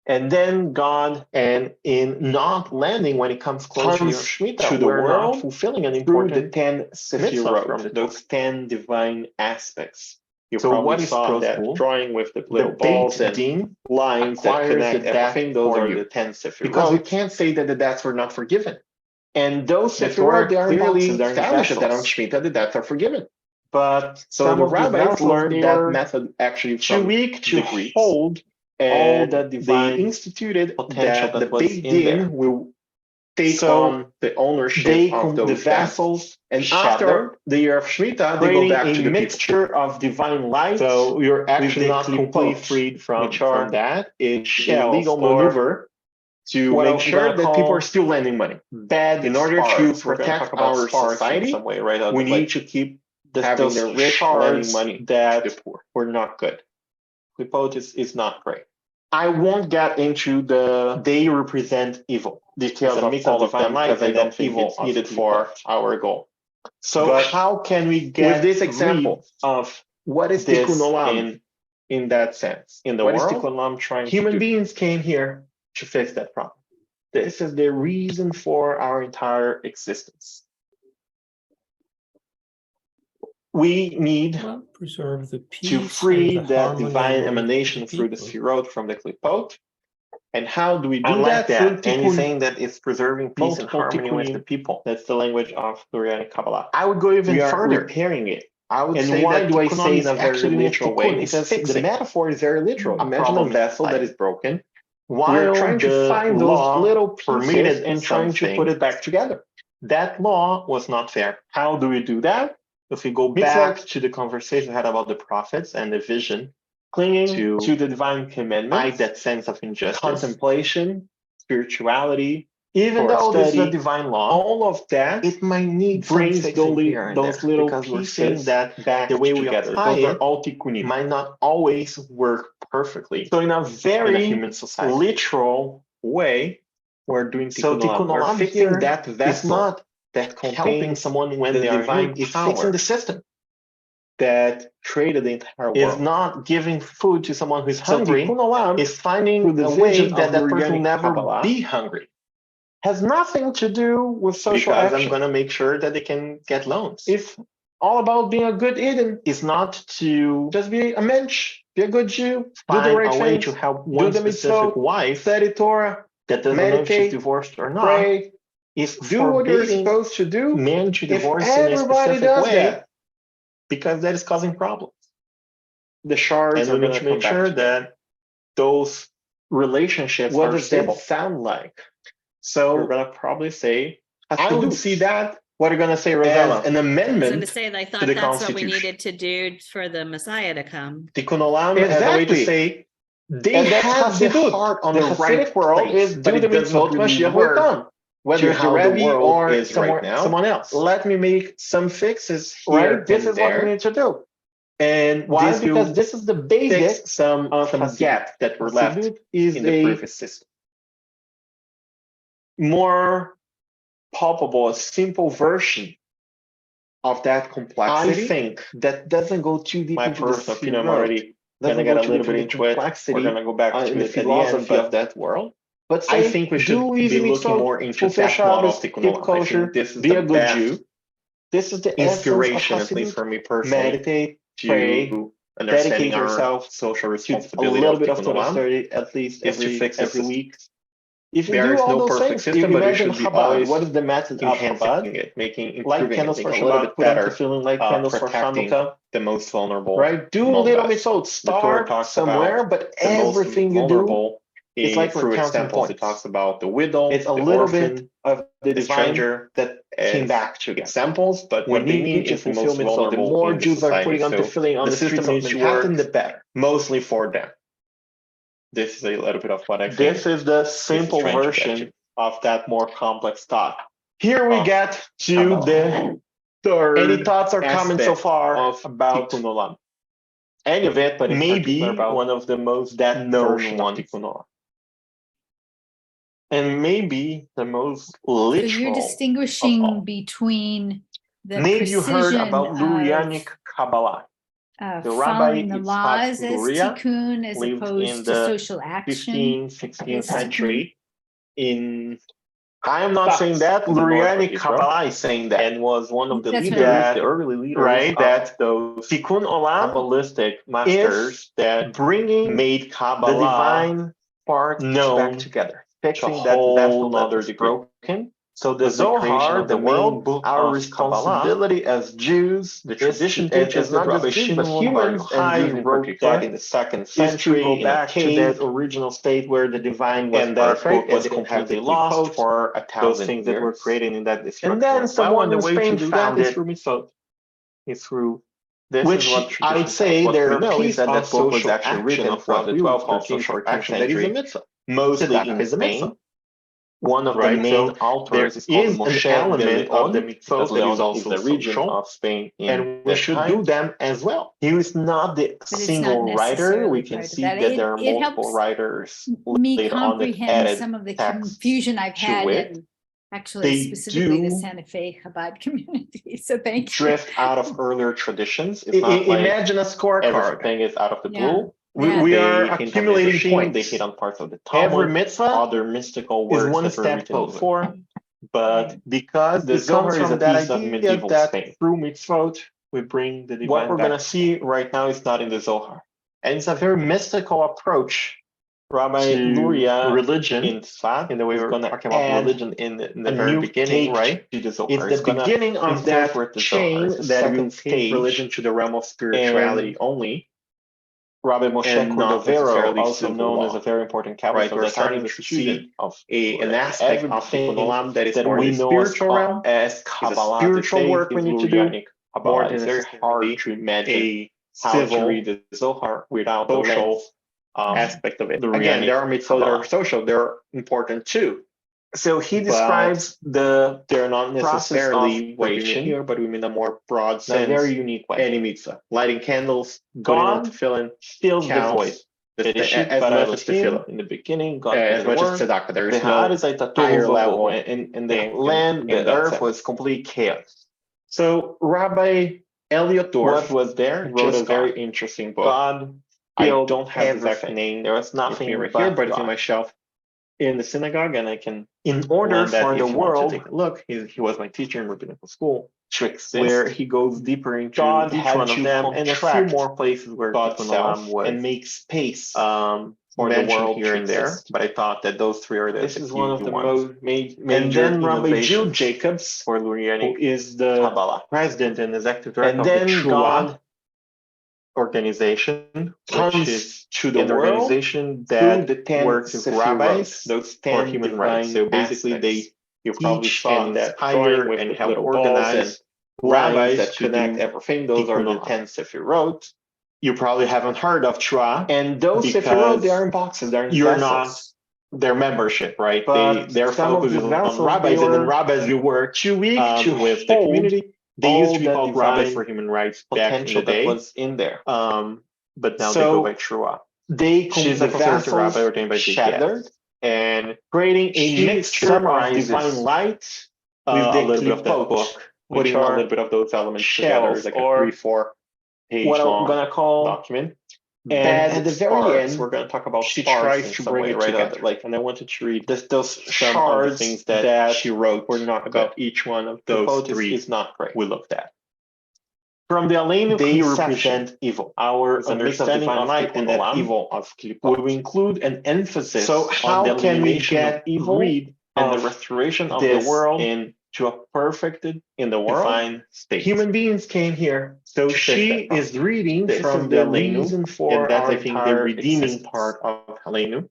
And then God, and in not landing when it comes close to Shemitah, the world, not fulfilling an important through the 10 Sephirot, from those 10 divine aspects. You probably saw that drawing with the little balls and lines that connect everything. Those are the 10 Sephirot. Because we can't say that the debts were not forgiven. And those Sephirot, they are clearly established that on Shemitah the debts are forgiven. But some of the rabbis learned that method actually from too weak to hold all that divine, they instituted potential that the Beit Din will take on the ownership of those vessels, and after the year of Shemitah, they go back to the mixture of divine light. So you're actually not completely freed from that. It's a legal maneuver to make sure that people are still lending money. Bad in order to protect our society, some way, right? We need to keep having the rich lending money that the poor. We're not good. Clipot is not great. I won't get into the they represent evil details of all of them because I don't think it's needed for our goal. So how can we get with this example of what is Tikkun Olam in that sense? In the world, what is Tikkun Olam trying human to do? Beings came here to fix that problem. This is the reason for our entire existence. We need preserve the peace to free that divine emanation through the Sefirot from the Klipot. And how do we do that? Through anything that is preserving peace and harmony with the people. That's the language of Lurianic Kabbalah. I would go even further. Repairing it. I would say why that do I say in a very literal way? Because the metaphor is very literal. Imagine a vessel that is broken. While we're trying to find those little pieces and trying to put it back together. That law was not fair. How do we do that? If we go back to the conversation we had about the prophets and the vision, clinging to the divine commandments, that sense of injustice, contemplation, spirituality, even though this is a divine law, all of that, it might need brings those little pieces that back the way together. Those are all tikkunim. Might not always work perfectly. So in a very human society, literal way, we're doing Tikkun Olam. We're fixing that vessel. Not that helping someone when they are divine is fixing the system that created the entire world. Is not giving food to someone who's hungry. Tikkun Olam is finding a way that that person will never be hungry. Has nothing to do with social action. I'm going to make sure that they can get loans. If all about being a good Eden is not to just be a mensch, be a good Jew, do the right thing, to help one specific wife, study Torah, that doesn't know if she's divorced or not. Pray, is do what you're supposed to do. Men to divorce in a specific way, because that is causing problems. The shards are going to make sure that those relationships are stable. What does that sound like? So we're going to probably say, I would see that, what are you going to say, Rosella? As an amendment. I was going to say, I thought that's what we needed to do for the Messiah to come. Tikkun Olam as a way to say, they have the heart on the right world is do the mitzvot Mashiach will come. Whether it's the Rebbe or someone else. Let me make some fixes here. Right? This is what we need to do. And why? Because this is the basic some gap that were left in the previous system. More palpable, a simple version of that complexity. I think that doesn't go too deep into the personal opinion. I'm already going to get a little bit into it. We're going to go back to the philosophy of that world. But I think we should be looking more into that model of Tikkun Olam. This is be a good Jew. This is the inspiration, at least for me personally. Meditate, pray, dedicate yourself, social responsibility, a little bit of Torah, at least every week. If you there do all those things, system, you imagine Chabad. What is the method of Chabad? Making like candles for Shabbat, better, feeling like candles for Hanukkah, the most vulnerable. Right? Do a little mitzvot. Start somewhere, but everything you do. It's like through examples, it talks about the widow, it's a little bit of the stranger that came back to examples, but what they mean is the most vulnerable. The more Jews are putting on tefillin on the streets of Manhattan, the better. Mostly for them. This is a little bit of what I think. This is the simple version of that more complex thought. Here we get to the third. Any thoughts or comments so far about Tikkun Olam? Any of it, but maybe one of the most known ones. And maybe the most literal. So you're distinguishing between the maybe you heard about Lurianic Kabbalah. following the laws as tikkun as lived opposed in to the social action. 15th, 16th century. I am not saying that. Lurianic Kabbalah is saying that. And was one of the That's leaders, what I the early leaders, right? That those Tikkun Olam Kabbalistic masters that bringing made Kabbalah the divine part known back together, to a fixing that whole vessel that nother was degree. broken. So the was the creation Zohar, of the the world, main book our of responsibility as Jews, The tradition teaches is not that just Rabbi Jews, but Shimon humans Bar and Yochai Jews in wrote particular, that in the 2nd is to century go in a back to cave, that original state where the divine was and that perfect book was and didn't have completely the lost lost for those 1,000 things that were years. created in that destruction. And then someone the in way to Spain do found that is it. through mitzvot. It's through this Which is what I would tradition say tells. What they're we a know is piece that of that book was social actually action written of from what the we would 12th call to social 14th action. That is a century. mitzvah. Mostly Tzedakah is a mitzvah. Spain. One of Right, the main so authors there is called is Moshe an element of the Leon, mitzvot because that is Leon also is the region social, of Spain in and we that should time. do them as well. He was not the But it's single not writer. We necessarily can part of see that. that there are It multiple helps writers me later on that comprehend added some of the texts confusion I've to had it. in actually They specifically the do Santa Fe Chabad community. So thank you. drift out of earlier traditions. It's not like Imagine a scorecard. everything is out of the Yeah. blue. Yeah. We They are hint on accumulating Midrashim, points. They hit on parts of the Every Talmud, mitzvah other mystical words is one that were step written closer. before. But Because the it comes Zohar is from a that piece of idea medieval that Spain. through mitzvot we bring the divine What we're back. going to see right now is not in the Zohar. And it's a very mystical approach. Rabbi to Luria religion in Tzfat, in the way is we're going to talking about add religion in the a very new beginning, take right? To the Zohar. It's the gonna beginning of that interpret the chain Zohar. It's the that will second take stage. religion to the realm of spirituality And only. Rabbi Moshe And not Cordovero, necessarily also civil known law. as a very important Kabbalist Right, of we're that time, starting is to a see student of an aspect of Tikkun everything Olam that is that more we in the know spiritual realm. as Kabbalah. spiritual today work we is need to do, Lurianic Kabbalah. more It's than very hard necessarily to imagine a how to civil read the Zohar without the social lens of aspect of it. the Again, there are Lurianic mitzvot that are Kabbalah. social, they're important too. So he But describes the they're not process necessarily of what we mean creation here, but we mean a more broad in a sense. very unique way. Any mitzvah, lighting candles, putting on God tefillin, fills the counts, void. as much as tefillah. In the beginning, God As created much the as world. tzedakah. There The is no higher level and the in- land, in the that earth sense. was complete chaos. So Rabbi Elliot What Dorff was there? wrote a Just very God. interesting book. God I filled don't have the exact everything. name There was with nothing me right but here, but it's in God. my shelf in the synagogue, and I can In order lend that for if the you want to world take a look. He was my teacher in rabbinical school, to exist, where he goes deeper into God each had one of to them and a few contract more places where God's Tikkun self Olam was and make space for the mentioned world here to and there. exist. But I thought that those three are This the is one of key the ones. major And then Rabbi Jill innovations Jacobs, for who Lurianic is the Kabbalah. president and executive director And of the then Trua God organization, which comes is to the an world organization through that the 10 works with Sefirot, rabbis those for 10 human rights. divine So basically, you probably teach saw and that inspire drawing with and the help little balls and organize lines rabbis that to connect do everything. Those are Tikkun the Olam. 10 Sefirot. You probably haven't heard of Trua, And those because Sefirot, they are in boxes, they're in you're vessels. not their membership, right? But Their some of focus the is on vessels, rabbis, they and then were rabbis you work too weak to with the hold community. They used to be all called that rabbis divine for human rights back in potential the day, that was in there. but now So they go by Trua. they She's the a conservative rabbi vessels ordained by shattered, JKS, and creating a she mixture of summarizes divine light with a the little bit of that klipot, book, putting which a are little bit of those elements together shells, is like a or 3-4 page what I'm long gonna call document. bad And at the very sparks. end, we're gonna talk about she sparks tries in to some bring way, it right? together. And I wanted to read those some of the shards things that that she wrote were not about good. each one of The those quote three is not great. we looked at. From the Aleinu They conception, represent evil. our It's a mix of understanding divine of light Tikkun and that Olam, evil of klipot. we include an emphasis So on how the can we elimination get of evil rid and the of restoration of the this world into a perfected in the world? divine state? Human beings came here. So to fix she that problem. is reading This from is the Aleinu, reason for and that's, our I think, the entire redeeming existence. part of Aleinu.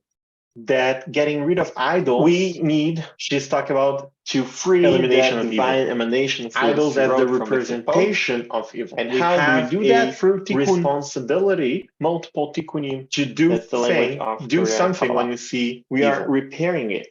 That getting rid of idols, We need she's talking about to free elimination that of divine evil. emanation through Idols as the Sefirot from representation of evil. And we how do we have do a that? Through tikkun. responsibility multiple tikkunim. to do That's the language thing, of do Lurianic something Kabbalah. when you see We are evil. repairing it.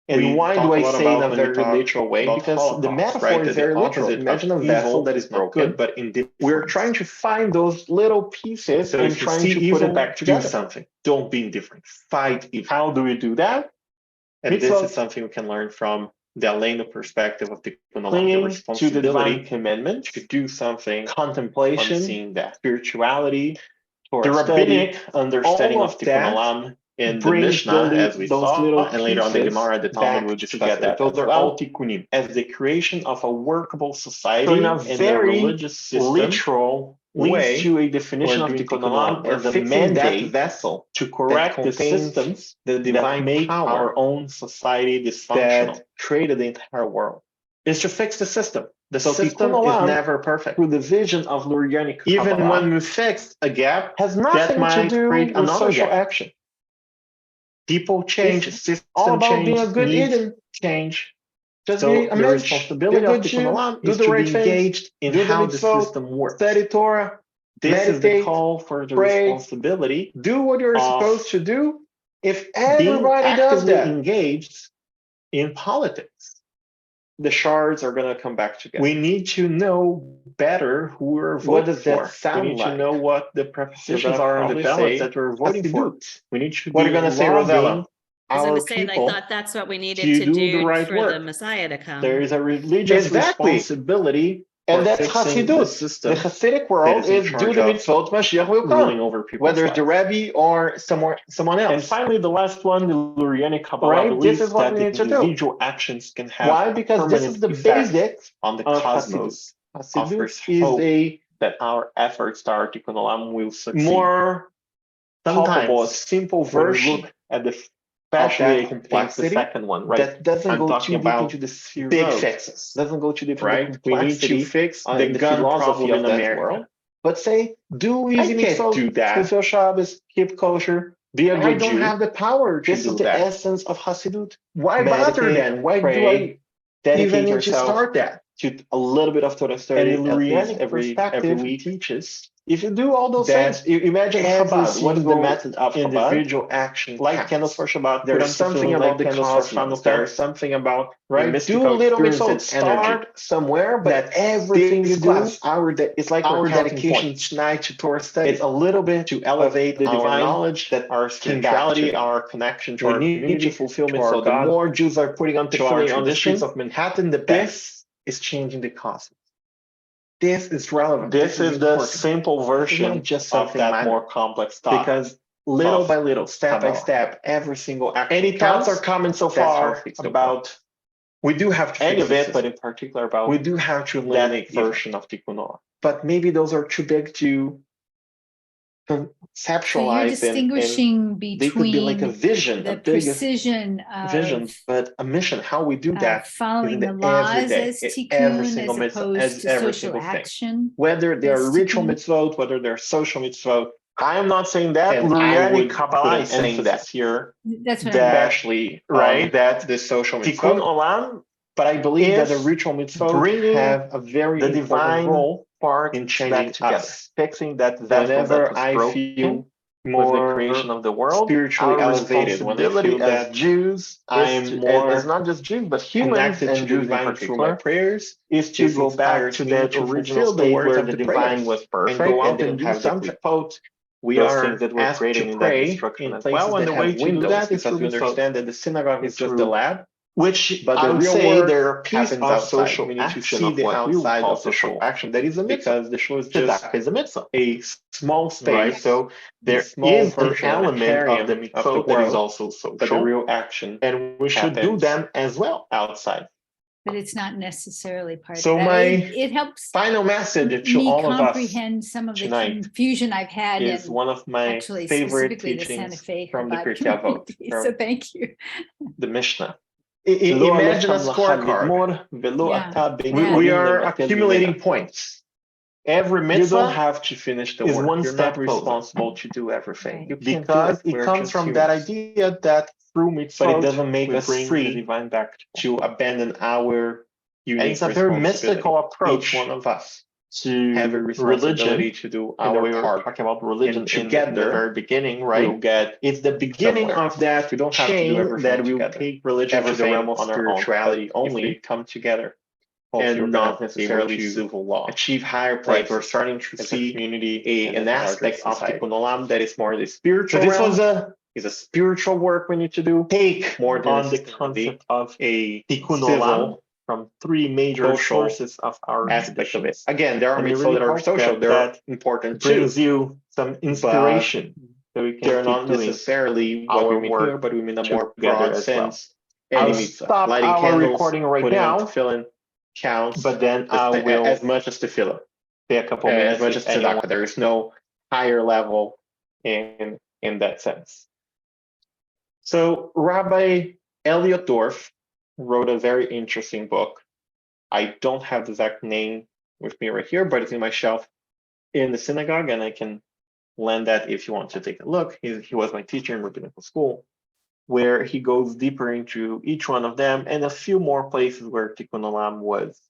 We And why talk do a I lot say in about a when we very talk literal way? about Because the Holocaust, metaphor right? is The very literal. opposite Imagine a of vessel evil that is is not broken. good, but indifferent. We're trying to find those little pieces So and if you trying see to evil, put it back do together. something. Don't be indifferent. Fight evil. How do we do that? And this Mitzvot. is something we can learn from the Aleno perspective of Tikkun Olam, the clinging to the responsibility divine commandment, to do something, contemplation, on seeing that spirituality, the Torah rabbinic study, understanding all of of Tikkun that Olam in the brings Mishnah, as we those saw, little and later on the pieces Gemara, the Talmud will back discuss together. that Those as are well, all tikkunim. as the creation of a workable society So in a and a very religious system literal way, leads to a definition of doing Tikkun Tikkun Olam Olam, as a fixing that mandate vessel to correct the systems the divine that make power our own society dysfunctional, that created the entire world. is to fix the system. The So system Tikkun is Olam, never perfect. Through the vision of Lurianic even Kabbalah, when we fix a gap, has that nothing to might do create with another social gap. action. People change, It's system all about change, being a good needs Eden. change. Just So be a the mensch, responsibility be a of good Tikkun Jew, Olam do is the to right be things, engaged in do the how the mitzvot, system works. study Torah, This is the meditate, call for the pray, responsibility do what you're of supposed to do. If being everybody does actively that, engaged in politics. the shards are going to come back together. We need to know better who we're voting What does that for. sound We need like? to know what the You're prepositions gonna are on the probably ballots say, that we're voting for. Hasidut. We need to What be are you gonna say, lobbying Rosella? I was our gonna say, I people thought that's what we needed to to do the do right for the work. Messiah to come. There is a religious Exactly. responsibility And for that's fixing the Hasidut. system The Hasidic that world is in is do charge the of mitzvot, Mashiach will ruling come. over people's Whether it's the lives. Rebbe or someone else. And finally, the last one, the Lurianic Kabbalah Right? This believes is what that we need to do. individual actions can have Why? a Because this permanent is the effect basics on the of cosmos. Hasidut. Offers Hasidut is hope a that our efforts, our Tikkun Olam, will succeed. more palpable, Sometimes, simple when we version, look at the especially the complexity, second one, right? that doesn't I'm go talking too deep about into the Sefirot, big fixes, doesn't go too deep into the right? We need to complexity fix in the the gun philosophy problem of in that America. world. But say, do easy I can't mitzvot, do that. fulfill Shabbos, keep kosher. Be a I good don't Jew. have the power to This do is the that. essence of Hasidut. Why bother Meditate, then? Why pray, do I dedicate even need to yourself start that? to a little bit of Torah study And the at least Lurianic every perspective week. teaches, if you do all those That things, you imagine every Chabad. What is the single method of Chabad? individual action Light counts. candles for Shabbat. There's There's something like about the candles for cosmos. Hanukkah. There's something about the Right? Do mystical little experience mitzvot. and Start energy somewhere, but that everything you this do, class, it's like our our dedication points. tonight to Torah study. It's a little bit to elevate the our divine knowledge, that our came back spirituality, to. our connection to We our need community, to fulfill to our mitzvot. The God, more Jews are putting on to our tefillin on the streets tradition. of Manhattan, the better. This is changing the cosmos. This is relevant. This is the important. simple version just of something that minor. more complex thought. Because little of by little, step by Kabbalah. step, every single action Any counts. thoughts are coming so That's how far I fix the about we do have to any fix of the it, system. but in particular about We do have to that eliminate evil. version of Tikkun Olam. But maybe those are too big to So you're conceptualize distinguishing they could be like a between vision, the a big precision vision, of but a mission. How we do that is following in the the laws everyday, as every tikkun single as mitzvah, opposed as to every social single thing. action. Whether they are as ritual tikkun. mitzvot, whether they're social mitzvot. I am not saying that. And I Lurianic would Kabbalah put is an saying emphasis that here. That's what That, Especially right? That the social Tikkun mitzvot. Olam But I believe that the is ritual mitzvot bringing have a very the important divine role part in back changing together, us. fixing that vessel that Whenever was I broken feel with the more creation of the world. spiritually Our elevated, when I responsibility feel as that Jews I'm is more not just Jews, but humans connected and to the Jews in divine through my particular, prayers, is to this go back inspires to me that to original fulfill the state words where of the the divine prayers was and perfect go out didn't and do have the something. quote, We those are things that were asked created to in that pray destruction in as places well. And that the way have to do windows that is because through we understand that the synagogue is just the through lab. which But I the would real say work there are pieces happens of outside. social We need to action see of the what we would outside call of the social show. action. That is a mitzvah. Because the show is just Tzedakah is a mitzvah. a small space, Right? So there small is an version, element of the of the mitzvot that is world, also but the social, real action and we should do happens them as well. outside. but it's not necessarily part So of that. my It helps final message to me all of us comprehend some of the tonight confusion I've had is in one of my actually favorite specifically the Santa teachings Fe from the Chabad Pirkei Avot, community. from So thank you. the Mishnah. Imagine a scorecard. Yeah. We are accumulating points. Every You mitzvah don't have to finish the is work. one You're step not responsible to do everything. Right. You can't because do it We're comes just from that humans. idea that through mitzvot, But it doesn't make we us bring the free divine back. to abandon our And unique it's a very responsibility. mystical approach Each one of us to have a responsibility religion. to do And we our were part. talking about religion And in the together, very beginning, We'll right? get It's the beginning somewhere. of that We don't have to do chain everything that will together. take religion to the Everything realm of on our spirituality own. But if we only, come together and you're not gonna necessarily able to civil law. achieve higher Right, places. we're starting to as a see community, an and a larger aspect of society. Tikkun Olam that is more the So spiritual this realm. was a is a spiritual work we need to do. Take more on the concept of a Tikkun Olam from three major sources of our aspect of it. Again, there are mitzvot that are social, they're important too. Brings you some inspiration. So we can they're not necessarily what we mean here, but we mean a more broad sense. I'll stop lighting our candles, recording right now. Tefillin counts, but then I will as much as tefillah. Stay a couple minutes, as much as tzedakah. There is no higher level in that sense. So Rabbi Elliot Dorff wrote a very interesting book. I don't have the exact name with me right here, but it's in my shelf in the synagogue, and I can lend that if you want to take a look. He was my teacher in rabbinical school, where he goes deeper into each one of them and a few more places where Tikkun Olam was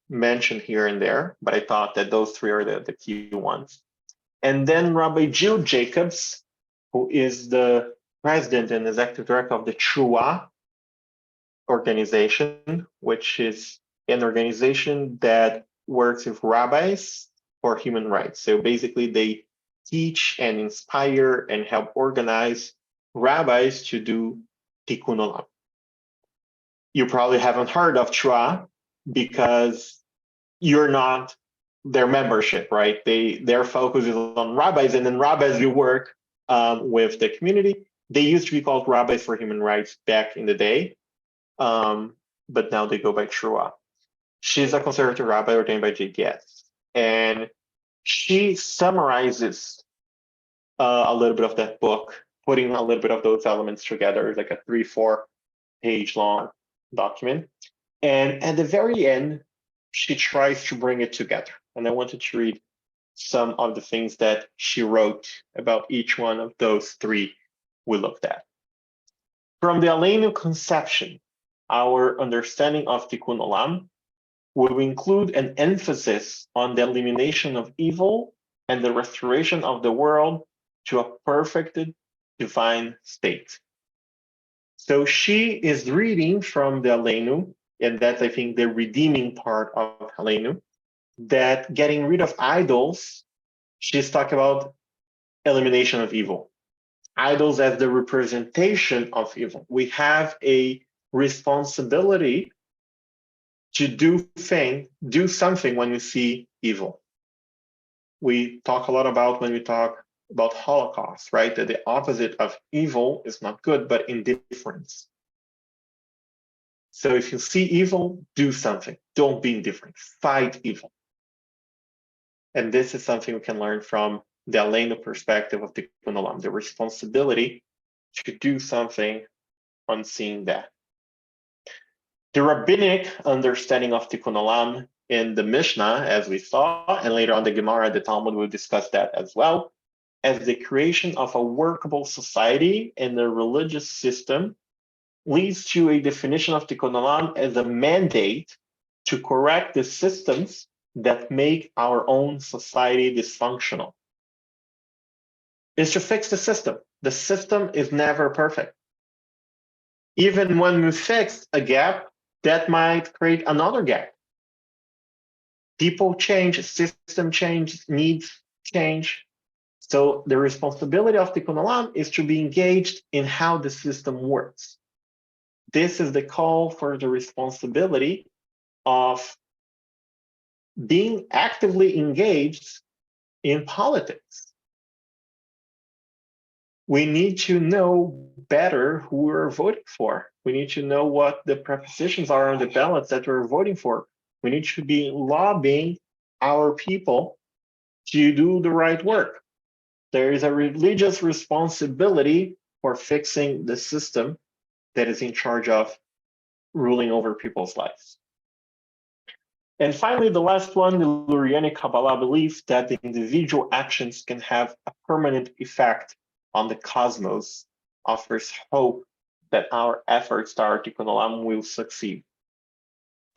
mentioned here and there, but I thought that those three are the key ones. And then Rabbi Jill Jacobs, who is the president and executive director of the Trua organization, which is an organization that works with rabbis for human rights. So basically they teach and inspire and help organize rabbis to do Tikkun Olam. You probably haven't heard of Trua because you're not their membership, right? Their focus is on rabbis, and then rabbis do work with the community. They used to be called Rabbis for Human Rights back in the day, but now they go by Trua. She's a conservative rabbi ordained by JDS, and she summarizes a little bit of that book, putting a little bit of those elements together, like a 3-4 page long document. And at the very end, she tries to bring it together. And I wanted to read some of the things that she wrote about each one of those three we looked at. From the Aleinu conception, our understanding of Tikkun Olam will include an emphasis on the elimination of evil and the restoration of the world to a perfected divine state. So she is reading from the Aleinu, and that's, I think, the redeeming part of Aleinu, that getting rid of idols, she's talking about elimination of evil. Idols as the representation of evil. We have a responsibility to do something when we see evil. We talk a lot about when we talk about Holocaust, right? That the opposite of evil is not good, but indifference. So if you see evil, do something. Don't be indifferent. Fight evil. And this is something we can learn from the Aleinu perspective of Tikkun Olam, the responsibility to do something on seeing that. The rabbinic understanding of Tikkun Olam in the Mishnah, as we saw, and later on the Gemara, the Talmud will discuss that as well, as the creation of a workable society and a religious system leads to a definition of Tikkun Olam as a mandate to correct the systems that make our own society dysfunctional. Is to fix the system. The system is never perfect. Even when we fix a gap, that might create another gap. People change, system change, needs change. So the responsibility of Tikkun Olam is to be engaged in how the system works. This is the call for the responsibility of being actively engaged in politics. We need to know better who we're voting for. We need to know what the prepositions are on the ballots that we're voting for. We need to be lobbying our people to do the right work. There is a religious responsibility for fixing the system that is in charge of ruling over people's lives. And finally, the last one, the Lurianic Kabbalah believes that the individual actions can have a permanent effect on the cosmos, offers hope that our efforts to our Tikkun Olam will succeed.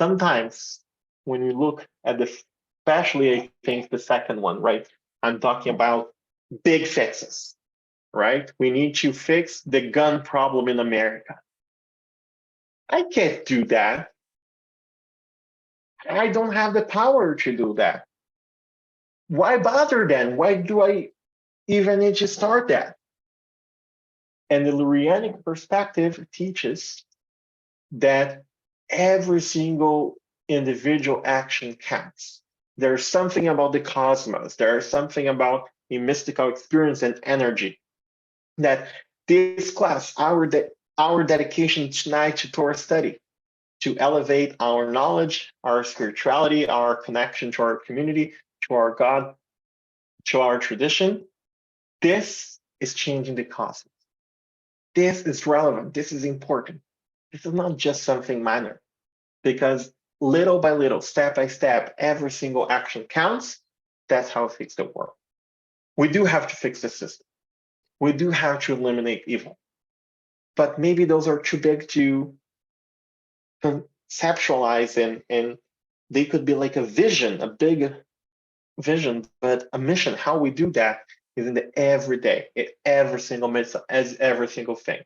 Sometimes when we look at especially I think the second one, right? I'm talking about big fixes, right? We need to fix the gun problem in America. I can't do that. I don't have the power to do that. Why bother then? Why do I even need to start that? And the Lurianic perspective teaches that every single individual action counts. There's something about the cosmos. There's something about a mystical experience and energy that this class, our dedication tonight to Torah study, to elevate our knowledge, our spirituality, our connection to our community, to our God, to our tradition, this is changing the cosmos. This is relevant. This is important. This is not just something minor, because little by little, step by step, every single action counts. That's how we fix the world. We do have to fix the system. We do have to eliminate evil. But maybe those are too big to conceptualize, and they could be like a vision, a big vision, but a mission. How we do that is in the everyday, in every single mitzvah, as every single thing.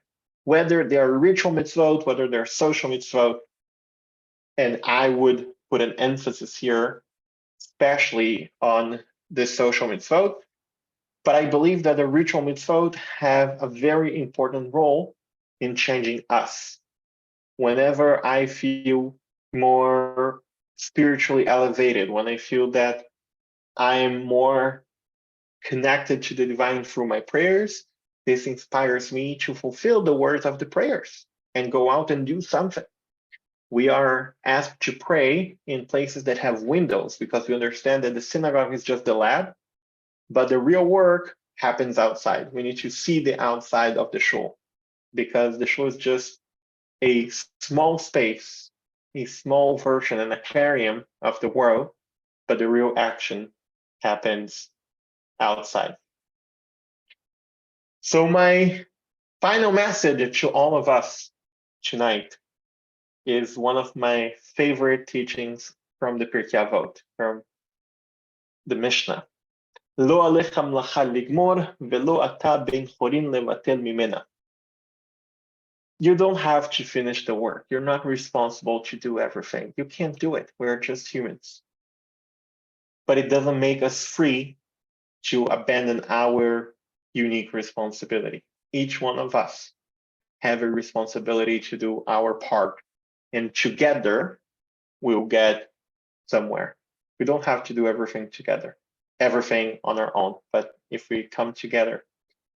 Whether they are ritual mitzvot, whether they're social mitzvot, and I would put an emphasis here, especially on the social mitzvot. But I believe that the ritual mitzvot have a very important role in changing us. Whenever I feel more spiritually elevated, when I feel that I am more connected to the divine through my prayers, this inspires me to fulfill the words of the prayers and go out and do something. We are asked to pray in places that have windows because we understand that the synagogue is just the lab, but the real work happens outside. We need to see the outside of the shul because the shul is just a small space, a small version, an aquarium of the world, but the real action happens outside. So my final message to all of us tonight is one of my favorite teachings from the Pirkei Avot, from the Mishnah. Lo alecha mlacha ligmor velo ata ben chorin levatel mimena. You don't have to finish the work. You're not responsible to do everything. You can't do it. We're just humans. But it doesn't make us free to abandon our unique responsibility. Each one of us have a responsibility to do our part, and together we'll get somewhere. We don't have to do everything together, everything on our own. But if we come together,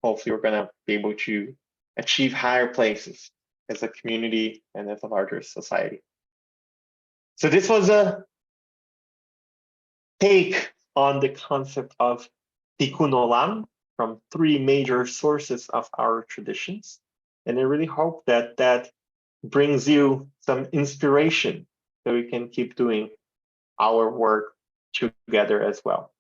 hopefully we're going to be able to achieve higher places as a community and as a larger society. So this was a take on the concept of Tikkun Olam from three major sources of our traditions. And I really hope that that brings you some inspiration so we can keep doing our work together as well.